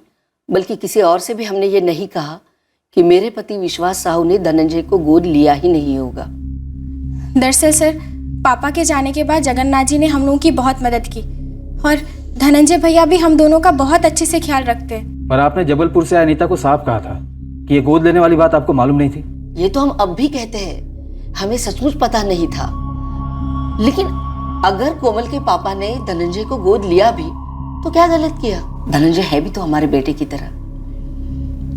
बल्कि किसी और से भी हमने ये नहीं कहा कि मेरे पति विश्वास साहू ने धनंजय को गोद लिया ही नहीं होगा। दरअसल सर, पापा के जाने के बाद जगन्नाथ जी ने हम लोगों की बहुत मदद की, और धनंजय भैया भी हम दोनों का बहुत अच्छे से ख्याल रखते हैं। पर आपने जबलपुर से अनीता को साफ कहा था कि ये गोद लेने वाली बात आपको मालूम नहीं थी। ये तो हम अब भी कहते हैं, हमें सचमुच पता नहीं था। लेकिन अगर कोमल के पापा ने धनंजय को गोद लिया भी तो क्या गलत किया? धनंजय है भी तो हमारे बेटे की तरह।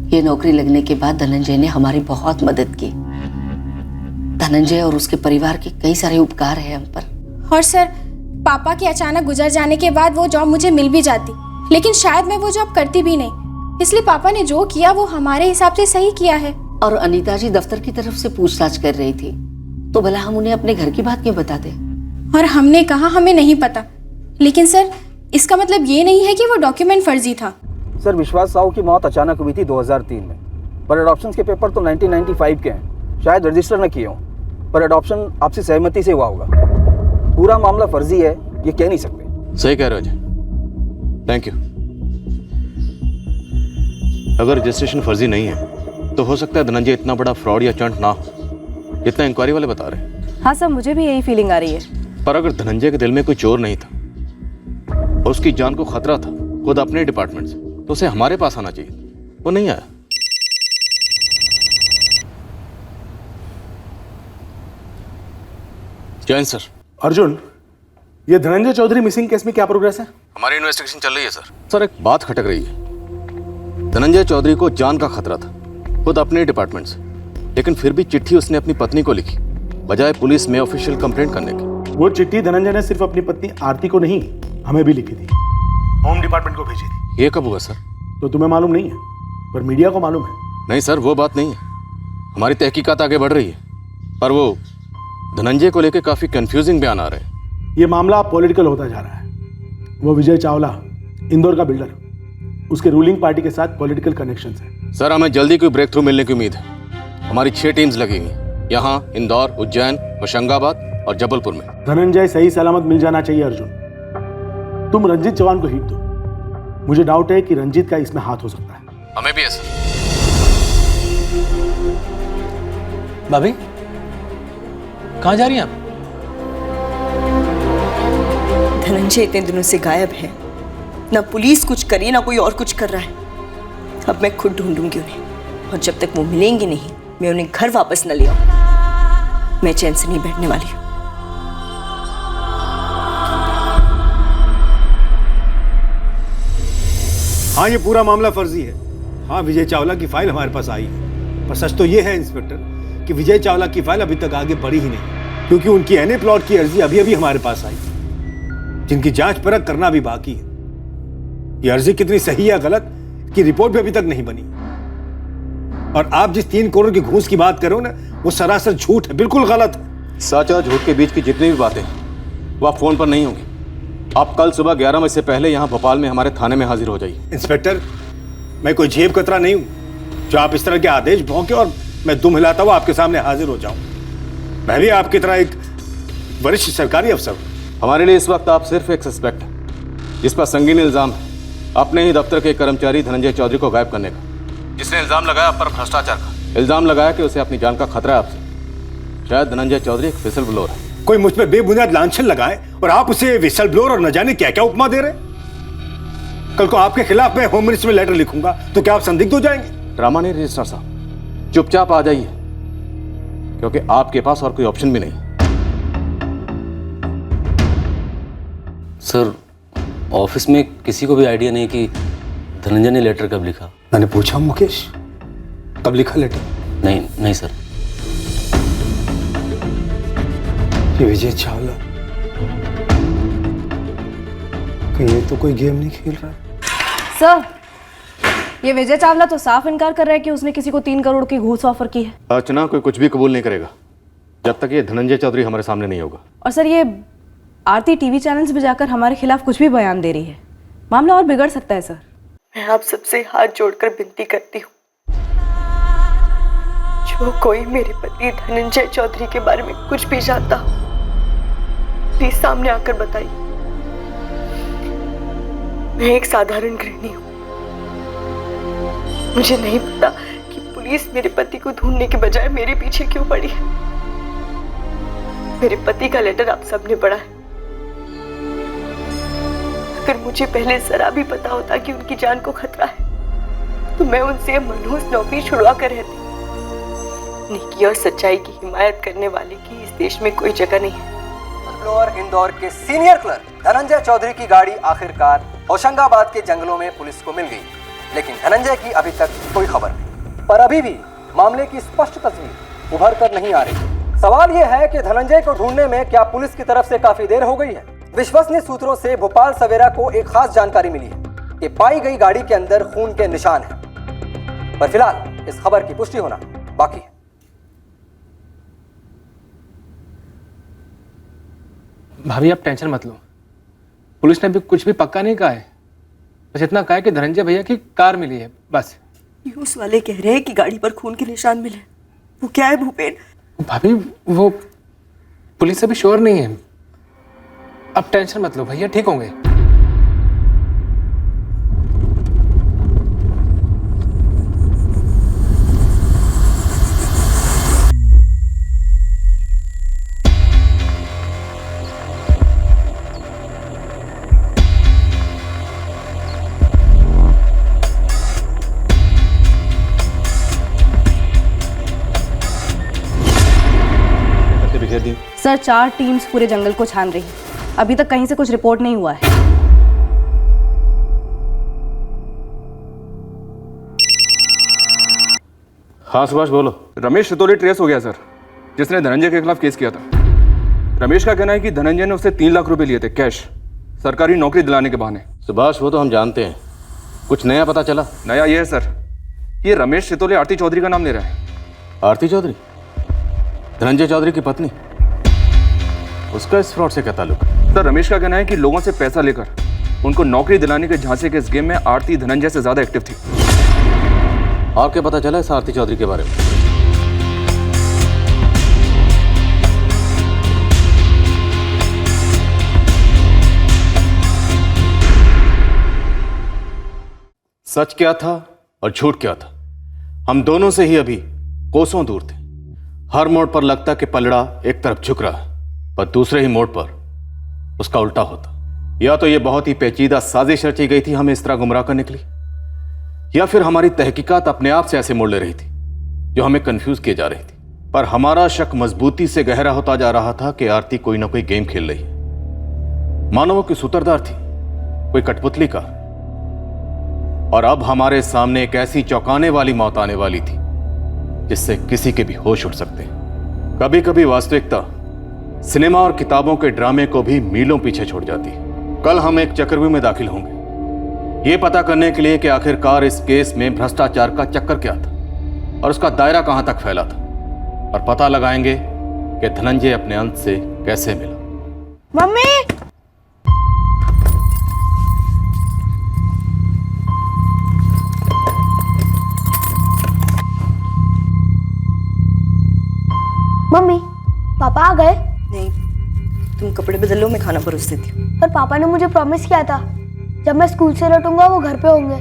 ये नौकरी लगने के बाद धनंजय ने हमारी बहुत मदद की। धनंजय और उसके परिवार के कई सारे उपकार हैं हम पर। और सर, पापा के अचानक गुजर जाने के बाद वो जॉब मुझे मिल भी जाती, लेकिन शायद मैं वो जॉब करती भी नहीं। इसलिए पापा ने जो किया वो हमारे हिसाब से सही किया है। और अनीता जी दफ्तर की तरफ से पूछताछ कर रही थी, तो भला हम उन्हें अपने घर की बात क्यों बता दें? और हमने कहा हमें नहीं पता, लेकिन सर इसका मतलब ये नहीं है कि वो डॉक्यूमेंट फर्जी था। सर, विश्वास साहू की मौत अचानक हुई थी 2003 में, पर अडॉप्शन के पेपर तो 1995 के हैं। शायद रजिस्टर न किए हों, पर अडॉप्शन आपसी सहमति से हुआ होगा। पूरा मामला फर्जी है ये कह नहीं सकते। सही कह रहे हो अजय, थैंक यू। अगर रजिस्ट्रेशन फर्जी नहीं है तो हो सकता है धनंजय इतना बड़ा फ्रॉड या चंट ना हो जितना इंक्वायरी वाले बता रहे हैं। हाँ सर, मुझे भी यही फीलिंग आ रही है। पर अगर धनंजय के दिल में कोई चोर नहीं था और उसकी जान को खतरा था खुद अपने डिपार्टमेंट से, तो उसे हमारे पास आना चाहिए। वो नहीं आया। जैन सर। अर्जुन, ये धनंजय चौधरी मिसिंग केस में क्या प्रोग्रेस है? हमारी इन्वेस्टिगेशन चल रही है सर। सर, एक बात खटक रही है। धनंजय चौधरी को जान का खतरा था खुद अपने डिपार्टमेंट से, लेकिन फिर भी चिट्ठी उसने अपनी पत्नी को लिखी बजाय पुलिस में ऑफिशियल कंप्लेंट करने की। वो चिट्ठी धनंजय ने सिर्फ अपनी पत्नी आरती को नहीं, हमें भी लिखी थी, होम डिपार्टमेंट को भेजी थी। ये कब हुआ सर? तो तुम्हें मालूम नहीं है, पर मीडिया को मालूम है। नहीं सर, वो बात नहीं है। हमारी तहकीकात आगे बढ़ रही है, पर वो धनंजय को लेकर काफी कंफ्यूजिंग बयान आ रहे हैं। ये मामला पॉलिटिकल होता जा रहा है। वो विजय चावला, इंदौर का बिल्डर, उसके रूलिंग पार्टी के साथ पॉलिटिकल कनेक्शंस है। सर, हमें जल्दी कोई ब्रेक थ्रू मिलने की उम्मीद है। हमारी 6 टीम्स लगी हुई हैं, यहाँ, इंदौर, उज्जैन, होशंगाबाद और जबलपुर में। धनंजय सही सलामत मिल जाना चाहिए। अर्जुन, तुम रंजीत चौहान को हिट दो। मुझे डाउट है कि रंजीत का इसमें हाथ हो सकता है। हमें भी है सर। भाभी, कहाँ जा रही हैं आप? धनंजय इतने दिनों से गायब है, ना पुलिस कुछ करी ना कोई और कुछ कर रहा है। अब मैं खुद ढूंढूंगी उन्हें, और जब तक वो मिलेंगे नहीं, मैं उन्हें घर वापस न ले आऊं। मैं चैन से नहीं बैठने वाली हूं। हाँ, ये पूरा मामला फर्जी है। हाँ, विजय चावला की फाइल हमारे पास आई है, पर सच तो ये है इंस्पेक्टर कि विजय चावला की फाइल अभी तक आगे बढ़ी ही नहीं, क्योंकि उनकी एनए प्लॉट की अर्जी अभी अभी हमारे पास आई, जिनकी जांच परख करना भी बाकी है। ये अर्जी कितनी सही या गलत की रिपोर्ट भी अभी तक नहीं बनी। और आप जिस 3 करोड़ की घूस की बात करो ना, वो सरासर झूठ है, बिल्कुल गलत है। सच और झूठ के बीच की जितनी भी बातें वो आप फोन पर नहीं होंगी। आप कल सुबह 11 बजे से पहले यहाँ भोपाल में हमारे थाने में हाजिर हो जाइए। इंस्पेक्टर, मैं कोई जेब कतरा नहीं हूं जो आप इस तरह के आदेश भौंके और मैं दुम हिलाता हुआ आपके सामने हाजिर हो जाऊं। मैं भी आपकी तरह एक वरिष्ठ सरकारी अफसर हूं। हमारे लिए इस वक्त आप सिर्फ एक सस्पेक्ट हैं, जिस पर संगीन इल्जाम है अपने ही दफ्तर के कर्मचारी धनंजय चौधरी को गायब करने का, जिसने इल्जाम लगाया आप पर भ्रष्टाचार का। इल्जाम लगाया कि उसे अपनी जान का खतरा है आपसे। शायद धनंजय चौधरी एक विसल ब्लोअर है। कोई मुझ पर बेबुनियाद लांछन लगाए और आप उसे विसल ब्लोअर और न जाने क्या क्या उपमा दे रहे। कल को आपके खिलाफ मैं होम मिनिस्टर में लेटर लिखूंगा तो क्या आप संदिग्ध हो जाएंगे? ड्रामा नहीं रजिस्ट्रार साहब, चुपचाप आ जाइए, क्योंकि आपके पास और कोई ऑप्शन भी नहीं। सर, ऑफिस में किसी को भी आइडिया नहीं कि धनंजय ने लेटर कब लिखा। मैंने पूछा मुकेश, कब लिखा लेटर? नहीं सर। ये विजय चावला कहीं ये तो कोई गेम नहीं खेल रहा है। सर, ये विजय चावला तो साफ इनकार कर रहा है कि उसने किसी को 3 करोड़ की घूस ऑफर की है। अर्चना, कोई कुछ भी कबूल नहीं करेगा जब तक ये धनंजय चौधरी हमारे सामने नहीं होगा। और सर, ये आरती टीवी चैनल्स पे जाकर हमारे खिलाफ कुछ भी बयान दे रही है। मामला और बिगड़ सकता है सर। मैं आप सबसे हाथ जोड़कर विनती करती हूँ, जो कोई मेरे पति धनंजय चौधरी के बारे में कुछ भी जानता हो, प्लीज सामने आकर बताइए। मैं एक साधारण गृहिणी हूँ। मुझे नहीं पता कि पुलिस मेरे पति को ढूंढने के बजाय मेरे पीछे क्यों पड़ी है। मेरे पति का लेटर आप सबने पढ़ा है। अगर मुझे पहले जरा भी पता होता कि उनकी जान को खतरा है, तो मैं उनसे मनहूस नौकरी छुड़वा कर रहती। नेकी और सच्चाई की हिमायत करने वाले की इस देश में कोई जगह नहीं है। ब्लोअर इंदौर के सीनियर क्लर्क धनंजय चौधरी की गाड़ी आखिरकार होशंगाबाद के जंगलों में पुलिस को मिल गई, लेकिन धनंजय की अभी तक कोई खबर नहीं। पर अभी भी मामले की स्पष्ट तस्वीर उभर कर नहीं आ रही। सवाल यह है कि धनंजय को ढूंढने में क्या पुलिस की तरफ से काफी देर हो गई है? विश्वसनीय सूत्रों से भोपाल सवेरा को एक खास जानकारी मिली है कि पाई गई गाड़ी के अंदर खून के निशान हैं। पर फिलहाल इस खबर की पुष्टि होना बाकी है। भाभी, आप टेंशन मत लो। पुलिस ने अभी कुछ भी पक्का नहीं कहा है, बस इतना कहा है कि धनंजय भैया की कार मिली है, बस। न्यूज़ वाले कह रहे हैं कि गाड़ी पर खून के निशान मिले। वो क्या है भूपेन? भाभी, वो पुलिस अभी श्योर नहीं है। अब टेंशन मत लो, भैया ठीक होंगे। सर, 4 टीम्स पूरे जंगल को छान रही है। अभी तक कहीं से कुछ रिपोर्ट नहीं हुआ है। हाँ सुभाष, बोलो। रमेश रतौरी ट्रेस हो गया सर, जिसने धनंजय के खिलाफ केस किया था। रमेश का कहना है कि धनंजय ने उससे 3 लाख रुपए लिए थे कैश, सरकारी नौकरी दिलाने के बहाने। सुभाष, वो तो हम जानते हैं, कुछ नया पता चला? नया ये है सर, ये रमेश सितोले आरती चौधरी का नाम ले रहा है। आरती चौधरी? धनंजय चौधरी की पत्नी? उसका इस फ्रॉड से क्या ताल्लुक है? सर, रमेश का कहना है कि लोगों से पैसा लेकर उनको नौकरी दिलाने के झांसे के इस गेम में आरती धनंजय से ज्यादा एक्टिव थी। और क्या पता चला इस आरती चौधरी के बारे में? सच क्या था और झूठ क्या था, हम दोनों से ही अभी कोसों दूर थे। हर मोड़ पर लगता कि पलड़ा एक तरफ झुक रहा है, पर दूसरे ही मोड़ पर उसका उल्टा होता। या तो ये बहुत ही पेचीदा साजिश रची गई थी हमें इस तरह गुमराह करने के लिए, या फिर हमारी तहकीकात अपने आप से ऐसे मोड़ ले रही थी जो हमें कंफ्यूज किए जा रही थी। पर हमारा शक मजबूती से गहरा होता जा रहा था कि आरती कोई ना कोई गेम खेल रही है। मानो वो कोई सूत्रधार थी, कोई कठपुतली का। और अब हमारे सामने एक ऐसी चौंकाने वाली मौत आने वाली थी जिससे किसी के भी होश उड़ सकते हैं। कभी कभी वास्तविकता सिनेमा और किताबों के ड्रामे को भी मीलों पीछे छोड़ जाती है। कल हम एक चक्रव्यूह में दाखिल होंगे, ये पता करने के लिए कि आखिरकार इस केस में भ्रष्टाचार का चक्कर क्या था और उसका दायरा कहां तक फैला था, और पता लगाएंगे कि धनंजय अपने अंत से कैसे मिला। मम्मी, मम्मी, पापा आ गए? नहीं, तुम कपड़े बदल लो, मैं खाना परोस देती हूँ। पर पापा ने मुझे प्रॉमिस किया था जब मैं स्कूल से लौटूंगा वो घर पे होंगे।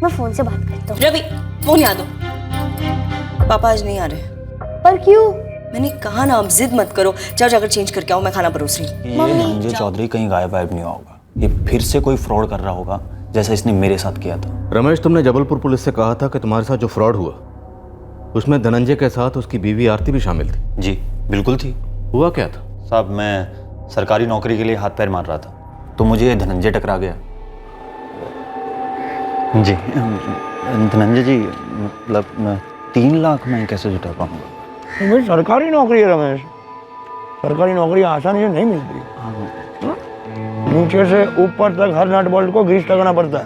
मैं फोन से बात करता हूँ। रवि, फोन याद दो। पापा आज नहीं आ रहे। पर क्यों? मैंने कहा ना, अब जिद मत करो। जाओ जाकर चेंज करके आओ, मैं खाना परोस रही हूँ। ये धनंजय चौधरी कहीं गायब नहीं हुआ होगा, ये फिर से कोई फ्रॉड कर रहा होगा जैसा इसने मेरे साथ किया था। रमेश, तुमने जबलपुर पुलिस से कहा था कि तुम्हारे साथ जो फ्रॉड हुआ उसमें धनंजय के साथ उसकी बीवी आरती भी शामिल थी। जी बिल्कुल थी। हुआ क्या था? साहब, मैं सरकारी नौकरी के लिए हाथ पैर मार रहा था तो मुझे धनंजय टकरा गया। जी धनंजय जी, मतलब 3 लाख मैं कैसे जुटा पाऊंगा? भाई सरकारी नौकरी है रमेश, सरकारी नौकरी आसानी से नहीं मिलती। नीचे से ऊपर तक हर नट बोल्ट को ग्रीस लगाना पड़ता है।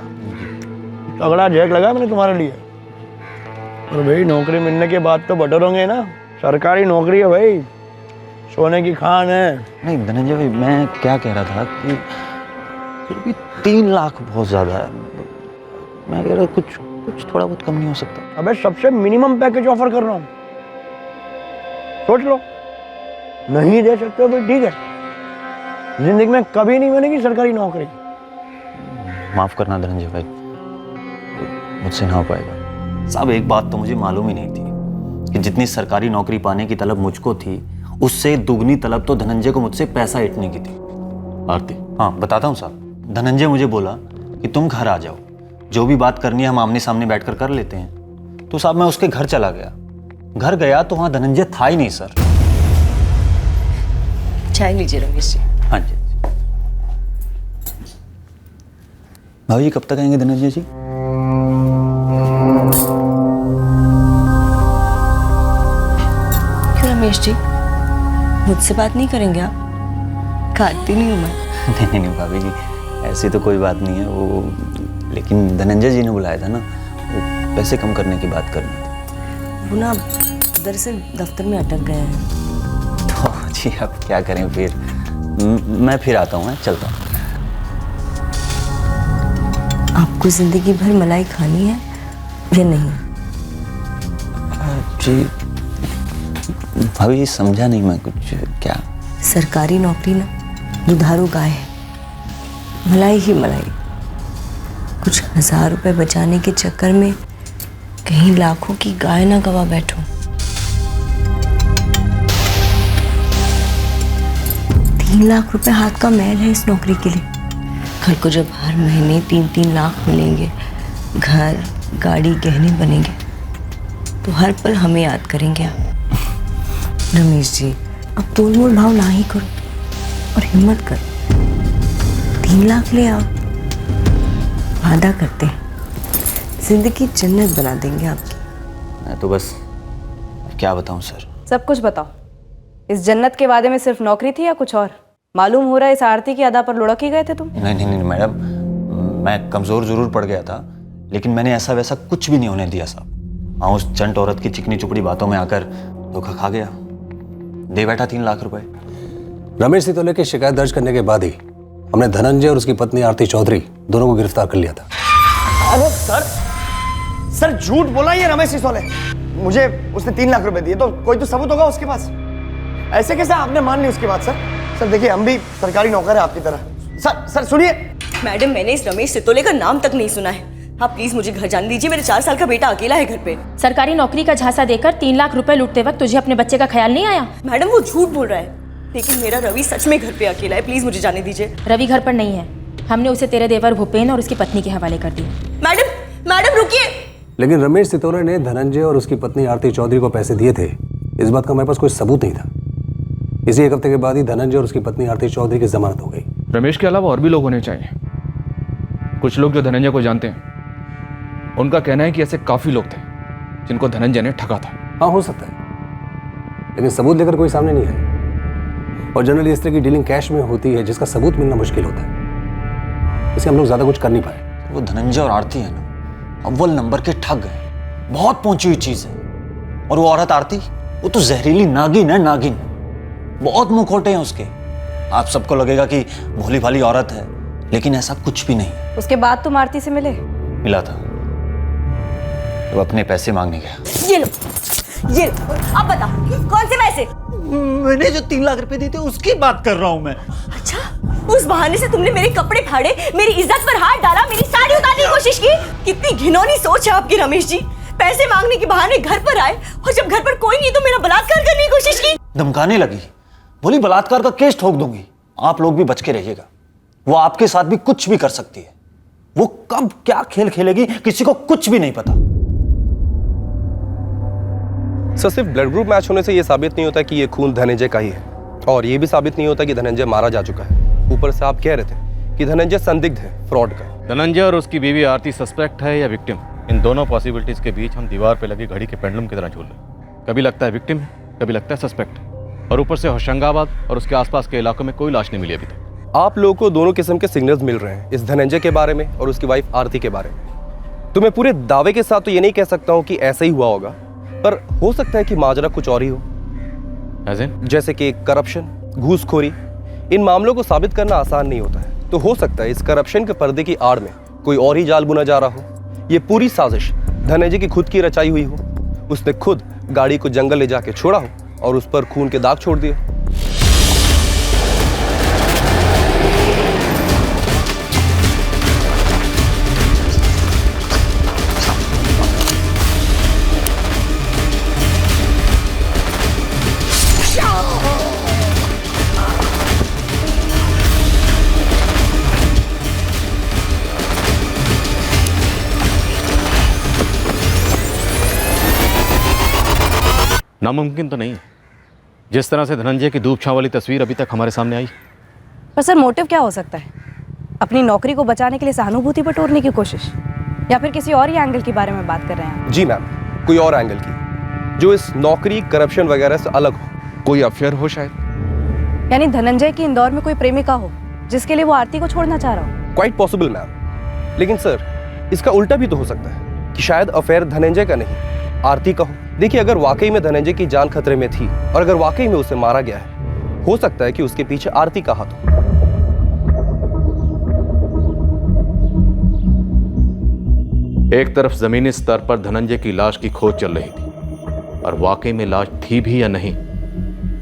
तगड़ा जैक लगा मैंने तुम्हारे लिए। और भाई नौकरी मिलने के बाद तो बटर होंगे ना, सरकारी नौकरी है भाई, सोने की खान है। नहीं धनंजय भाई, मैं क्या कह रहा था कि फिर भी 3 लाख बहुत ज़्यादा है। मैं कह रहा कुछ थोड़ा बहुत कम नहीं हो सकता? अबे सबसे मिनिमम पैकेज ऑफर कर रहा हूँ, सोच लो। नहीं दे सकते हो तो ठीक है, जिंदगी में कभी नहीं मिलेगी सरकारी नौकरी। माफ़ करना धनंजय भाई, मुझसे ना हो पाएगा। साहब, एक बात तो मुझे मालूम ही नहीं थी कि जितनी सरकारी नौकरी पाने की तलब मुझको थी उससे दुगनी तलब तो धनंजय को मुझसे पैसा ऐंठने की थी। आरती? हाँ बताता हूँ साहब। धनंजय मुझे बोला कि तुम घर आ जाओ, जो भी बात करनी है हम आमने सामने बैठकर कर लेते हैं। तो साहब मैं उसके घर चला गया। घर गया तो वहाँ धनंजय था ही नहीं सर। चाय लीजिए रमेश जी। हाँ जी। भाभी जी कब तक आएंगे धनंजय जी? क्यों रमेश जी, मुझसे बात नहीं करेंगे आप? खाती नहीं हूँ मैं। नहीं भाभी जी, ऐसी तो कोई बात नहीं है वो, लेकिन धनंजय जी ने बुलाया था ना, वो पैसे कम करने की बात करनी थी। वो ना दरअसल दफ्तर में अटक गए हैं। तो जी अब क्या करें फिर, मैं फिर आता हूँ, चलता हूँ। आपको जिंदगी भर मलाई खानी है या नहीं? जी भाभी समझा नहीं मैं कुछ। क्या? सरकारी नौकरी ना दुधारू गाय है, मलाई ही मलाई। कुछ 1000 रुपए बचाने के चक्कर में कहीं लाखों की गाय ना गवा बैठो। 3 लाख रुपए हाथ का मैल है इस नौकरी के लिए। कल को जब हर महीने 3-3 लाख मिलेंगे, घर गाड़ी गहने बनेंगे, तो हर पल हमें याद करेंगे आप। रमेश जी, अब तोल मोल भाव ना ही करो और हिम्मत करो। 3 लाख ले आओ, वादा करते हैं जिंदगी जन्नत बना देंगे आपकी। मैं तो बस क्या बताऊं सर। सब कुछ बताओ। इस जन्नत के वादे में सिर्फ नौकरी थी या कुछ और? मालूम हो रहा है इस आरती की अदा पर लुढ़क ही गए थे तुम। नहीं नहीं नहीं मैडम, मैं कमज़ोर ज़रूर पड़ गया था, लेकिन मैंने ऐसा वैसा कुछ भी नहीं होने दिया साहब। हाँ, उस चंट औरत की चिकनी चुपड़ी बातों में आकर धोखा खा गया, दे बैठा 3 लाख रुपए। रमेश सितोले की शिकायत दर्ज करने के बाद ही हमने धनंजय और उसकी पत्नी आरती चौधरी दोनों को गिरफ्तार कर लिया था। अरे सर झूठ बोला ये रमेश सिसोले। मुझे उसने 3 लाख रुपए दिए, तो कोई तो सबूत होगा उसके पास। ऐसे कैसे आपने मान ली उसके बाद? सर देखिए, हम भी सरकारी नौकर है आपकी तरह। सर सुनिए। मैडम, मैंने इस रमेश सितोले का नाम तक नहीं सुना है। आप प्लीज मुझे घर जाने दीजिए, मेरे 4 साल का बेटा अकेला है घर पे। सरकारी नौकरी का झांसा देकर 3 लाख रुपए लूटते वक्त तुझे अपने बच्चे का ख्याल नहीं आया? मैडम, वो झूठ बोल रहा है, लेकिन मेरा रवि सच में घर पे अकेला है। प्लीज मुझे जाने दीजिए। रवि घर पर नहीं है, हमने उसे तेरे देवर भूपेन और उसकी पत्नी के हवाले कर दिया। मैडम रुकिए। लेकिन रमेश सितोले ने धनंजय और उसकी पत्नी आरती चौधरी को पैसे दिए थे, इस बात का मेरे पास कोई सबूत नहीं था। इसी 1 हफ्ते के बाद ही धनंजय और उसकी पत्नी आरती चौधरी की जमानत हो गई। रमेश के अलावा और भी लोग होने चाहिए। कुछ लोग जो धनंजय को जानते हैं, उनका कहना है कि ऐसे काफी लोग थे जिनको धनंजय ने ठगा था। हाँ, हो सकता है, लेकिन सबूत लेकर कोई सामने नहीं आया। और जनरली इस तरह की डीलिंग कैश में होती है जिसका सबूत मिलना मुश्किल होता है, इसे हम लोग ज्यादा कुछ कर नहीं पाए। वो धनंजय और आरती है ना, अव्वल नंबर के ठग है, बहुत पहुंची हुई चीज है। और वो औरत आरती, वो तो जहरीली नागिन है, नागिन। बहुत मुखौटे हैं उसके। आप सबको लगेगा कि भोली भाली औरत है, लेकिन ऐसा कुछ भी नहीं। उसके बाद तुम आरती से मिले? मिला था, वो अपने पैसे मांगने गया। ये लो। अब बता, कौन से पैसे? मैंने जो 3 लाख रुपए दिए थे उसकी बात कर रहा हूँ मैं। अच्छा, उस बहाने से तुमने मेरे कपड़े फाड़े, मेरी इज्जत पर हाथ डाला, मेरी साड़ी उतारने की कोशिश की। कितनी घिनौनी सोच है आपकी रमेश जी। पैसे मांगने के बहाने घर पर आए, और जब घर पर कोई नहीं तो मेरा बलात्कार करने की कोशिश की। धमकाने लगी, बोली बलात्कार का केस ठोक दूंगी। आप लोग भी बच के रहिएगा, वो आपके साथ भी कुछ भी कर सकती है। वो कब क्या खेल खेलेगी किसी को कुछ भी नहीं पता। सर, सिर्फ ब्लड ग्रुप मैच होने से ये साबित नहीं होता कि ये खून धनंजय का ही है, और ये भी साबित नहीं होता कि धनंजय मारा जा चुका है। ऊपर से आप कह रहे थे कि धनंजय संदिग्ध है फ्रॉड का। धनंजय और उसकी बीवी आरती सस्पेक्ट है या विक्टिम, इन दोनों पॉसिबिलिटीज के बीच हम दीवार पे लगी घड़ी के पेंडुलम की तरह झूल रहे। कभी लगता है विक्टिम, कभी लगता है सस्पेक्ट। और ऊपर से होशंगाबाद और उसके आसपास के इलाकों में कोई लाश नहीं मिली अभी तक। आप लोगों को दोनों किस्म के सिग्नल्स मिल रहे हैं, इस धनंजय के बारे में और उसकी वाइफ आरती के बारे में। तो मैं पूरे दावे के साथ तो ये नहीं कह सकता हूँ कि ऐसा ही हुआ होगा, पर हो सकता है कि माजरा कुछ और ही हो। जैसे कि करप्शन, घूसखोरी। इन मामलों को साबित करना आसान नहीं होता है, तो हो सकता है इस करप्शन के पर्दे की आड़ में कोई और ही जाल बुना जा रहा हो। ये पूरी साजिश धनंजय की खुद की रचाई हुई हो। उसने खुद गाड़ी को जंगल ले जाके छोड़ा हो और उस पर खून के दाग छोड़ दिए। नामुमकिन तो नहीं है, जिस तरह से धनंजय की धूप छांव वाली तस्वीर अभी तक हमारे सामने आई। पर सर, मोटिव क्या हो सकता है? अपनी नौकरी को बचाने के लिए सहानुभूति बटोरने की कोशिश, या फिर किसी और ही एंगल के बारे में बात कर रहे हैं? जी मैम, कोई और एंगल की, जो इस नौकरी, करप्शन वगैरह से अलग हो। कोई अफेयर हो शायद। यानी धनंजय की इंदौर में कोई प्रेमिका हो जिसके लिए वो आरती को छोड़ना चाह रहा हो? क्वाइट पॉसिबल मैम, लेकिन सर इसका उल्टा भी तो हो सकता है कि शायद अफेयर धनंजय का नहीं, आरती का हो। देखिए, अगर वाकई में धनंजय की जान खतरे में थी और अगर वाकई में उसे मारा गया है, हो सकता है कि उसके पीछे आरती का हाथ हो। एक तरफ जमीनी स्तर पर धनंजय की लाश की खोज चल रही थी, और वाकई में लाश थी भी या नहीं,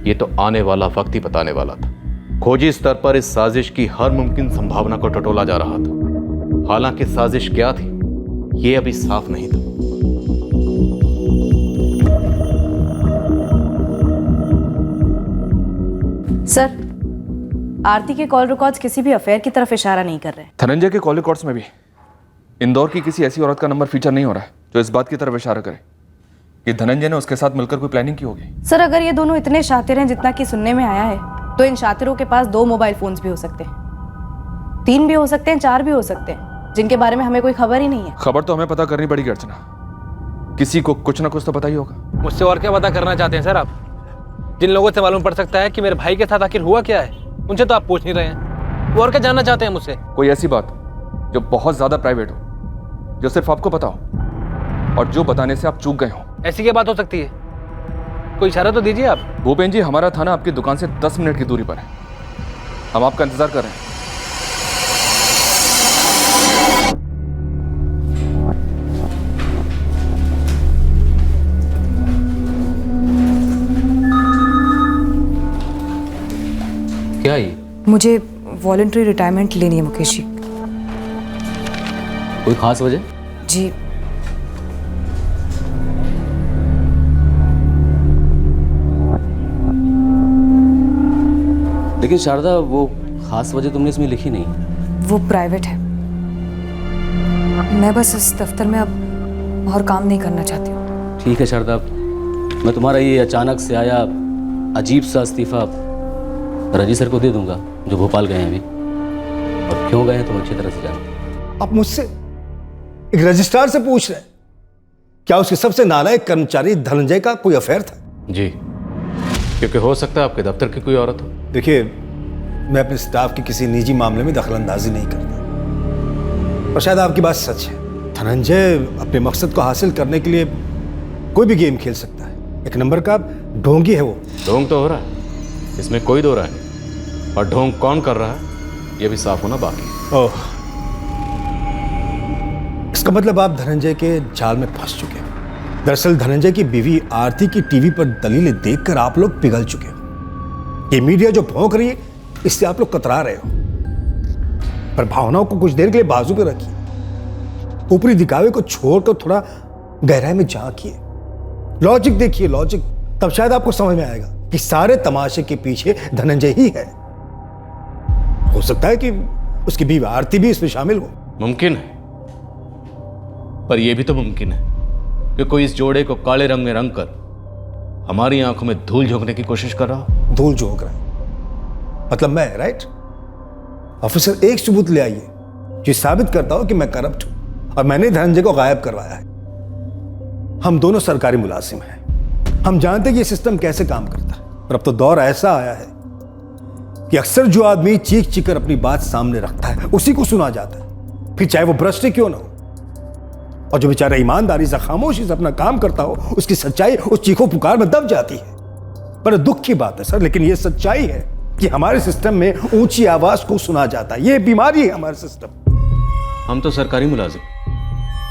ये तो आने वाला वक्त ही बताने वाला था। खोजी स्तर पर इस साजिश की हर मुमकिन संभावना को टटोला जा रहा था। हालांकि साजिश क्या थी, ये अभी साफ नहीं था। सर, आरती के कॉल रिकॉर्ड्स किसी भी अफेयर की तरफ इशारा नहीं कर रहे। धनंजय के कॉल रिकॉर्ड्स में भी इंदौर की किसी ऐसी औरत का नंबर फीचर नहीं हो रहा है जो इस बात की तरफ इशारा करे कि धनंजय ने उसके साथ मिलकर कोई प्लानिंग की होगी। सर, अगर ये दोनों इतने शातिर हैं जितना कि सुनने में आया है, तो इन शातिरों के पास 2 मोबाइल फोन्स भी हो सकते हैं, 3 भी हो सकते हैं, 4 भी हो सकते हैं, जिनके बारे में हमें कोई खबर ही नहीं है। खबर तो हमें पता करनी पड़ेगी अर्चना, किसी को कुछ ना कुछ तो पता ही होगा। मुझसे और क्या पता करना चाहते हैं सर आप? जिन लोगों से मालूम पड़ सकता है कि मेरे भाई के साथ आखिर हुआ क्या है, उनसे तो आप पूछ नहीं रहे हैं। वो और क्या जानना चाहते हैं मुझसे? कोई ऐसी बात जो बहुत ज्यादा प्राइवेट हो, जो सिर्फ आपको पता हो और जो बताने से आप चूक गए हो। ऐसी क्या बात हो सकती है? कोई इशारा तो दीजिए आप। भूपेन जी, हमारा थाना आपकी दुकान से 10 मिनट की दूरी पर है। हम आपका इंतजार कर रहे हैं। क्या ये? मुझे वॉलंटरी रिटायरमेंट लेनी है मुकेश जी। कोई खास वजह? जी लेकिन शारदा, वो खास वजह तुमने इसमें लिखी नहीं। वो प्राइवेट है। मैं बस इस दफ्तर में अब और काम नहीं करना चाहती हूँ। ठीक है शारदा, मैं तुम्हारा ये अचानक से आया अजीब सा इस्तीफा रजी सर को दे दूंगा, जो भोपाल गए हैं अभी। और क्यों गए हैं तुम अच्छी तरह से जानते। आप मुझसे एक रजिस्ट्रार से पूछ रहे हैं क्या उसके सबसे नालायक कर्मचारी धनंजय का कोई अफेयर था? जी, क्योंकि हो सकता है आपके दफ्तर की कोई औरत हो। देखिए, मैं अपने स्टाफ के किसी निजी मामले में दखलंदाजी नहीं करता, और शायद आपकी बात सच है। धनंजय अपने मकसद को हासिल करने के लिए कोई भी गेम खेल सकता है। एक नंबर का ढोंगी है वो। ढोंग तो हो रहा है, इसमें कोई दो राय नहीं, और ढोंग कौन कर रहा है ये भी साफ होना बाकी है। ओह, इसका मतलब आप धनंजय के जाल में फंस चुके हैं। दरअसल धनंजय की बीवी आरती की टीवी पर दलीलें देखकर आप लोग पिघल चुके हो। ये मीडिया जो भौंक रही है, इससे आप लोग कतरा रहे हो। पर भावनाओं को कुछ देर के लिए बाजू पे रखिए, ऊपरी दिखावे को छोड़कर थोड़ा गहराई में झांकिए, लॉजिक देखिए, लॉजिक। तब शायद आपको समझ में आएगा कि सारे तमाशे के पीछे धनंजय ही है। हो सकता है कि उसकी बीवी आरती भी इसमें शामिल हो। मुमकिन है, पर यह भी तो मुमकिन है कि कोई इस जोड़े को काले रंग में रंग कर हमारी आंखों में धूल झोंकने की कोशिश कर रहा हो। धूल झोंक रहा है मतलब मैं, राइट? ऑफिसर, एक सबूत ले आइए जो साबित करता हो कि मैं करप्ट हूं और मैंने धनंजय को गायब करवाया है। हम दोनों सरकारी मुलाजिम हैं, हम जानते हैं कि ये सिस्टम कैसे काम करता है। और अब तो दौर ऐसा आया है कि अक्सर जो आदमी चीख चीख कर अपनी बात सामने रखता है उसी को सुना जाता है, फिर चाहे वो भ्रष्ट क्यों ना हो। और जो बेचारा ईमानदारी से खामोशी से अपना काम करता हो, उसकी सच्चाई उस चीखों पुकार में दब जाती है। बड़े दुख की बात है सर, लेकिन ये सच्चाई है कि हमारे सिस्टम में ऊंची आवाज को सुना जाता है। ये बीमारी है हमारे सिस्टम। हम तो सरकारी मुलाजिम,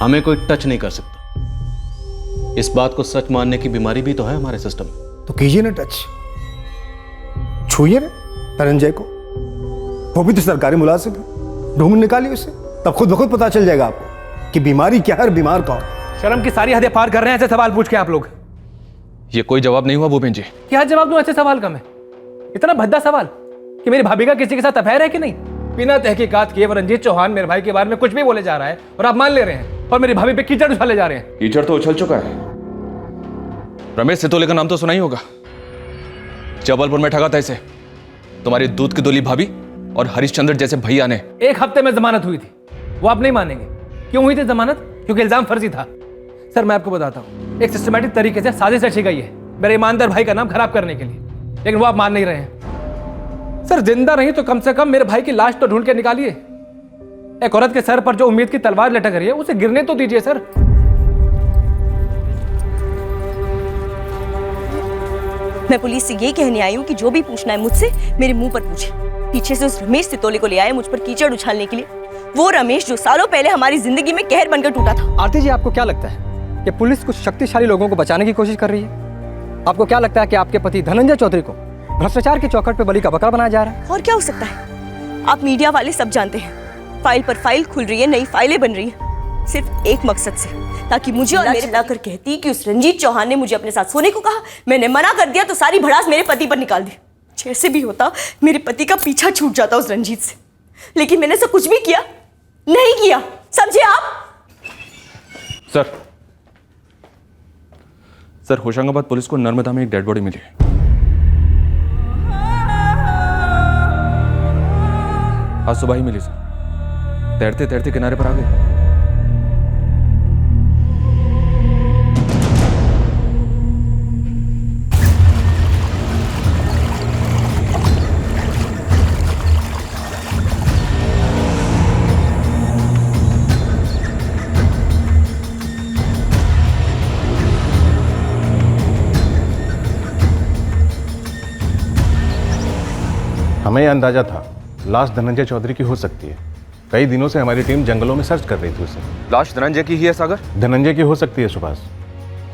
हमें कोई टच नहीं कर सकता। इस बात को सच मानने की बीमारी भी तो है हमारे सिस्टम में। तो कीजिए ना टच, छूइए ना धनंजय को, वो भी तो सरकारी मुलाजिम है। ढूंढ निकालिए उसे, तब खुद ब खुद पता चल जाएगा आपको कि बीमारी क्या है और बीमार कौन। शर्म की सारी हदें पार कर रहे हैं ऐसे सवाल पूछ के आप लोग। ये कोई जवाब नहीं हुआ भूपेन जी। क्या जवाब दूं ऐसे सवाल का मैं? इतना भद्दा सवाल कि मेरी भाभी का किसी के साथ अफेयर है कि नहीं। बिना तहकीकात किए रंजीत चौहान मेरे भाई के बारे में कुछ भी बोले जा रहा है और आप मान ले रहे हैं, और मेरी भाभी पे कीचड़ उछाले जा रहे हैं। कीचड़ तो उछल चुका है। रमेश सितोले का नाम तो सुना ही होगा, जबलपुर में ठगा था इसे तुम्हारी दूध की दुली भाभी और हरिश्चंद्र जैसे भैया ने। 1 हफ्ते में जमानत हुई थी, वो आप नहीं मानेंगे। क्यों हुई थी जमानत? क्योंकि इल्जाम फर्जी था। सर मैं आपको बताता हूँ, एक सिस्टमैटिक तरीके से साजिश रची गई है मेरे ईमानदार भाई का नाम खराब करने के लिए, लेकिन वो आप मान नहीं रहे हैं। सर जिंदा नहीं तो कम से कम मेरे भाई की लाश तो ढूंढ के निकालिए। एक औरत के सर पर जो उम्मीद की तलवार लटक रही है उसे गिरने तो दीजिए सर। मैं पुलिस से ये कहने आई हूँ कि जो भी पूछना है मुझसे मेरे मुंह पर पूछे। पीछे से उस रमेश सितोले को ले आए मुझ पर कीचड़ उछालने के लिए, वो रमेश जो सालों पहले हमारी जिंदगी में कहर बनकर टूटा था। आरती जी, आपको क्या लगता है कि पुलिस कुछ शक्तिशाली लोगों को बचाने की कोशिश कर रही है? आपको क्या लगता है कि आपके पति धनंजय चौधरी को भ्रष्टाचार की चौखट पे बलि का बकरा बनाया जा रहा है? और क्या हो सकता है? आप मीडिया वाले सब जानते हैं, फाइल पर फाइल खुल रही है, नई फाइलें बन रही है, सिर्फ एक मकसद से, ताकि मुझे और मेरे लाकर कहती कि उस रंजीत चौहान ने मुझे अपने साथ सोने को कहा, मैंने मना कर दिया तो सारी भड़ास मेरे पति पर निकाल दी। जैसे भी होता मेरे पति का पीछा छूट जाता उस रंजीत से, लेकिन मैंने सब कुछ भी किया नहीं किया, समझे आप? सर होशंगाबाद पुलिस को नर्मदा में एक डेड बॉडी मिली है। आज सुबह ही मिली सर, तैरते तैरते किनारे पर आ गई। हमें यह अंदाजा था लाश धनंजय चौधरी की हो सकती है। कई दिनों से हमारी टीम जंगलों में सर्च कर रही थी उसे। लाश धनंजय की ही है सागर? धनंजय की हो सकती है सुभाष,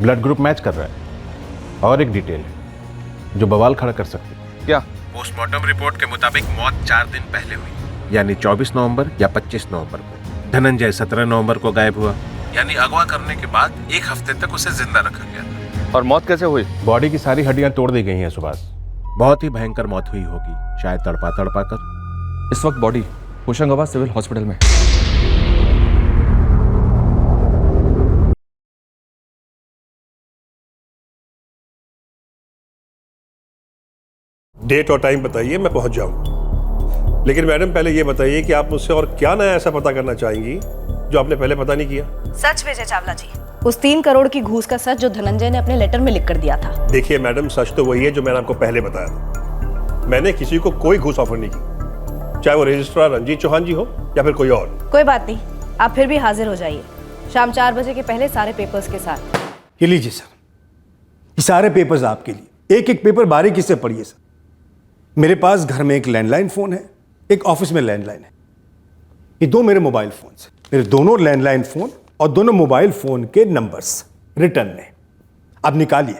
ब्लड ग्रुप मैच कर रहा है। और एक डिटेल है जो बवाल खड़ा कर सकती है। क्या? पोस्टमार्टम रिपोर्ट के मुताबिक मौत 4 दिन पहले हुई, यानी 24 नवंबर या 25 नवंबर को। धनंजय 17 नवंबर को गायब हुआ, यानी अगवा करने के बाद 1 हफ्ते तक उसे जिंदा रखा गया था। और मौत कैसे हुई? बॉडी की सारी हड्डियां तोड़ दी गई हैं सुभाष। बहुत ही भयंकर मौत हुई होगी, शायद तड़पा तड़पा कर। इस वक्त बॉडी होशंगाबाद सिविल हॉस्पिटल में। डेट और टाइम बताइए, मैं पहुंच जाऊं। लेकिन मैडम पहले ये बताइए कि आप मुझसे और क्या नया ऐसा पता करना चाहेंगी जो आपने पहले पता नहीं किया। सच विजय चावला जी, उस 3 करोड़ की घूस का सच जो धनंजय ने अपने लेटर में लिख कर दिया था। देखिए मैडम, सच तो वही है जो मैंने आपको पहले बताया था। मैंने किसी को कोई घूस ऑफर नहीं की, चाहे वो रजिस्ट्रार रंजीत चौहान जी हो या फिर कोई और। कोई बात नहीं, आप फिर भी हाजिर हो जाइए शाम 4 बजे के पहले सारे पेपर्स के साथ। ये लीजिए सर, ये सारे पेपर्स आपके लिए। एक एक पेपर बारीकी से पढ़िए सर। मेरे पास घर में एक लैंडलाइन फोन है, एक ऑफिस में लैंडलाइन है। ये 2 मेरे मोबाइल फोन हैं। मेरे दोनों लैंडलाइन फोन और दोनों मोबाइल फोन के नंबर्स रिटर्न में। अब निकालिए,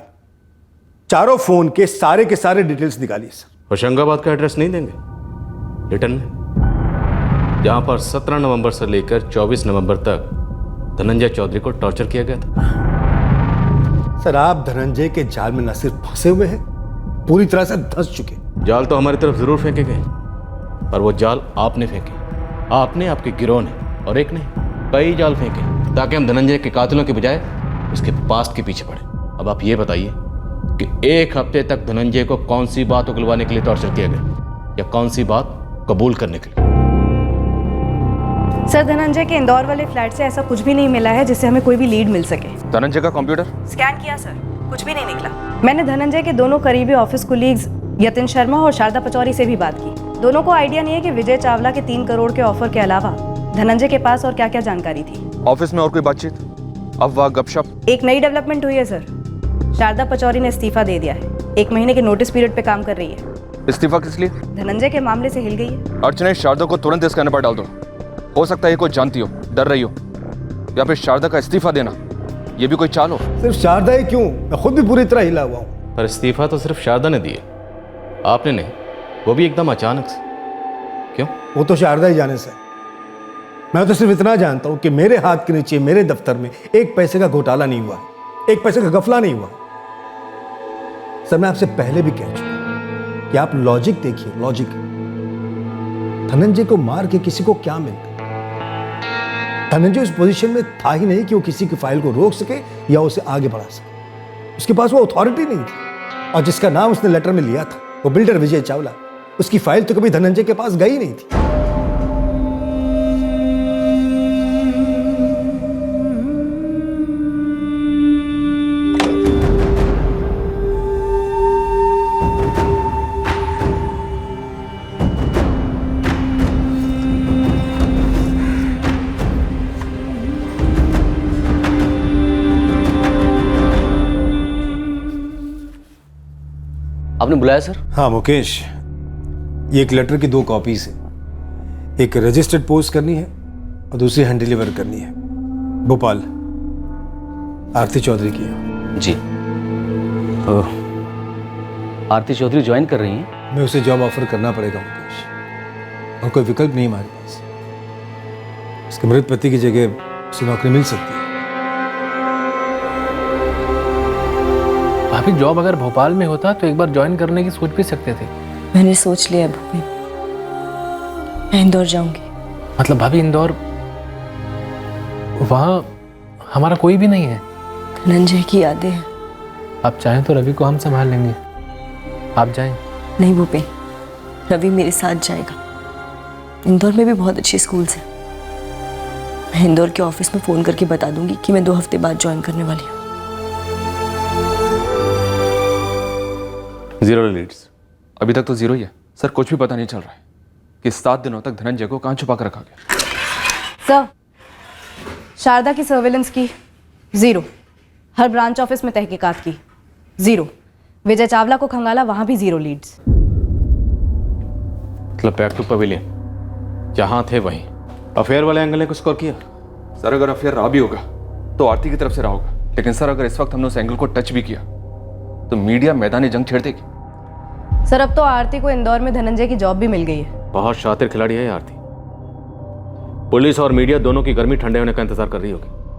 चारों फोन के सारे डिटेल्स निकालिए सर। होशंगाबाद का एड्रेस नहीं देंगे? रिटर्न में, जहां पर 17 नवंबर से लेकर 24 नवंबर तक धनंजय चौधरी को टॉर्चर किया गया था। सर, आप धनंजय के जाल में न सिर्फ फंसे हुए हैं, पूरी तरह से धंस चुके। जाल तो हमारी तरफ जरूर फेंके गए, पर वो जाल आपने फेंके। आपने, आपके गिरोह ने, और एक नहीं कई जाल फेंके ताकि हम धनंजय के कातिलों के बजाय उसके पास्ट के पीछे पड़े। अब आप ये बताइए कि 1 हफ्ते तक धनंजय को कौन सी बात उगलवाने के लिए टॉर्चर किया गया, या कौन सी बात कबूल करने के लिए? सर, धनंजय के इंदौर वाले फ्लैट से ऐसा कुछ भी नहीं मिला है जिससे हमें कोई भी लीड मिल सके। धनंजय का कंप्यूटर स्कैन किया सर, कुछ भी नहीं निकला। मैंने धनंजय के दोनों करीबी ऑफिस कोलीग्स यतिन शर्मा और शारदा पचौरी से भी बात की। दोनों को आइडिया नहीं है कि विजय चावला के 3 करोड़ के ऑफर के अलावा धनंजय के पास और क्या क्या जानकारी थी। ऑफिस में और कोई बातचीत, अफवाह, गपशप? एक नई डेवलपमेंट हुई है सर, शारदा पचौरी ने इस्तीफा दे दिया है। 1 महीने के नोटिस पीरियड पे काम कर रही है। इस्तीफा किस लिए? धनंजय के मामले से हिल गई है। अर्चना, शारदा को तुरंत इस कहने पर डाल दो। हो सकता है ये कोई जानती हो, डर रही हो, या फिर शारदा का इस्तीफा देना ये भी कोई चाल हो। सिर्फ शारदा ही क्यों, मैं खुद भी पूरी तरह हिला हुआ हूँ। पर इस्तीफा तो सिर्फ शारदा ने दिया, आपने नहीं, वो भी एकदम अचानक से। क्यों? वो तो शारदा ही जाने से। मैं तो सिर्फ इतना जानता हूं कि मेरे हाथ के नीचे मेरे दफ्तर में 1 पैसे का घोटाला नहीं हुआ, 1 पैसे का गफला नहीं हुआ। सर, मैं आपसे पहले भी कह चुका कि आप लॉजिक देखिए, लॉजिक। धनंजय को मार के किसी को क्या मिलता? धनंजय उस पोजीशन में था ही नहीं कि वो किसी की फाइल को रोक सके या उसे आगे बढ़ा सके। उसके पास वो अथॉरिटी नहीं थी। और जिसका नाम उसने लेटर में लिया था, वो बिल्डर विजय चावला, उसकी फाइल तो कभी धनंजय के पास गई नहीं थी। आपने बुलाया सर? हाँ मुकेश, ये एक लेटर की 2 कॉपीज है। एक रजिस्टर्ड पोस्ट करनी है और दूसरी हैंड डिलीवर करनी है। भोपाल, आरती चौधरी की है। जी। आरती चौधरी ज्वाइन कर रही हैं? मैं उसे जॉब ऑफर करना पड़ेगा मुकेश, और कोई विकल्प नहीं हमारे पास। उसके मृत पति की जगह उसे नौकरी मिल सकती है। भाभी, जॉब अगर भोपाल में होता तो एक बार ज्वाइन करने की सोच भी सकते थे। मैंने सोच लिया भूपी, मैं इंदौर जाऊंगी। मतलब भाभी, इंदौर, वहाँ हमारा कोई भी नहीं है। धनंजय की यादें हैं। आप चाहें तो रवि को हम संभाल लेंगे, आप जाएं। नहीं भूपी, रवि मेरे साथ जाएगा। इंदौर में भी बहुत अच्छे स्कूल्स हैं। मैं इंदौर के ऑफिस में फ़ोन करके बता दूंगी कि मैं 2 हफ्ते बाद ज्वाइन करने वाली हूँ। 0 लीड्स। अभी तक तो 0 ही है सर। कुछ भी पता नहीं चल रहा है कि 7 दिनों तक धनंजय को कहाँ छुपा कर रखा गया। सर, शारदा की सर्वेलेंस की 0, हर ब्रांच ऑफिस में तहकीकात की 0, विजय चावला को खंगाला, वहां भी 0 लीड्स। मतलब बैक टू पवेलियन, जहाँ थे वहीं। अफेयर वाले एंगल ने कुछ स्कोर किया? सर अगर अफेयर रहा भी होगा तो आरती की तरफ से रहा होगा, लेकिन सर अगर इस वक्त हमने उस एंगल को टच भी किया तो मीडिया मैदानी जंग छेड़ देगी। सर अब तो आरती को इंदौर में धनंजय की जॉब भी मिल गई है। बहुत शातिर खिलाड़ी है ये आरती। पुलिस और मीडिया दोनों की गर्मी ठंडे होने का इंतजार कर रही होगी।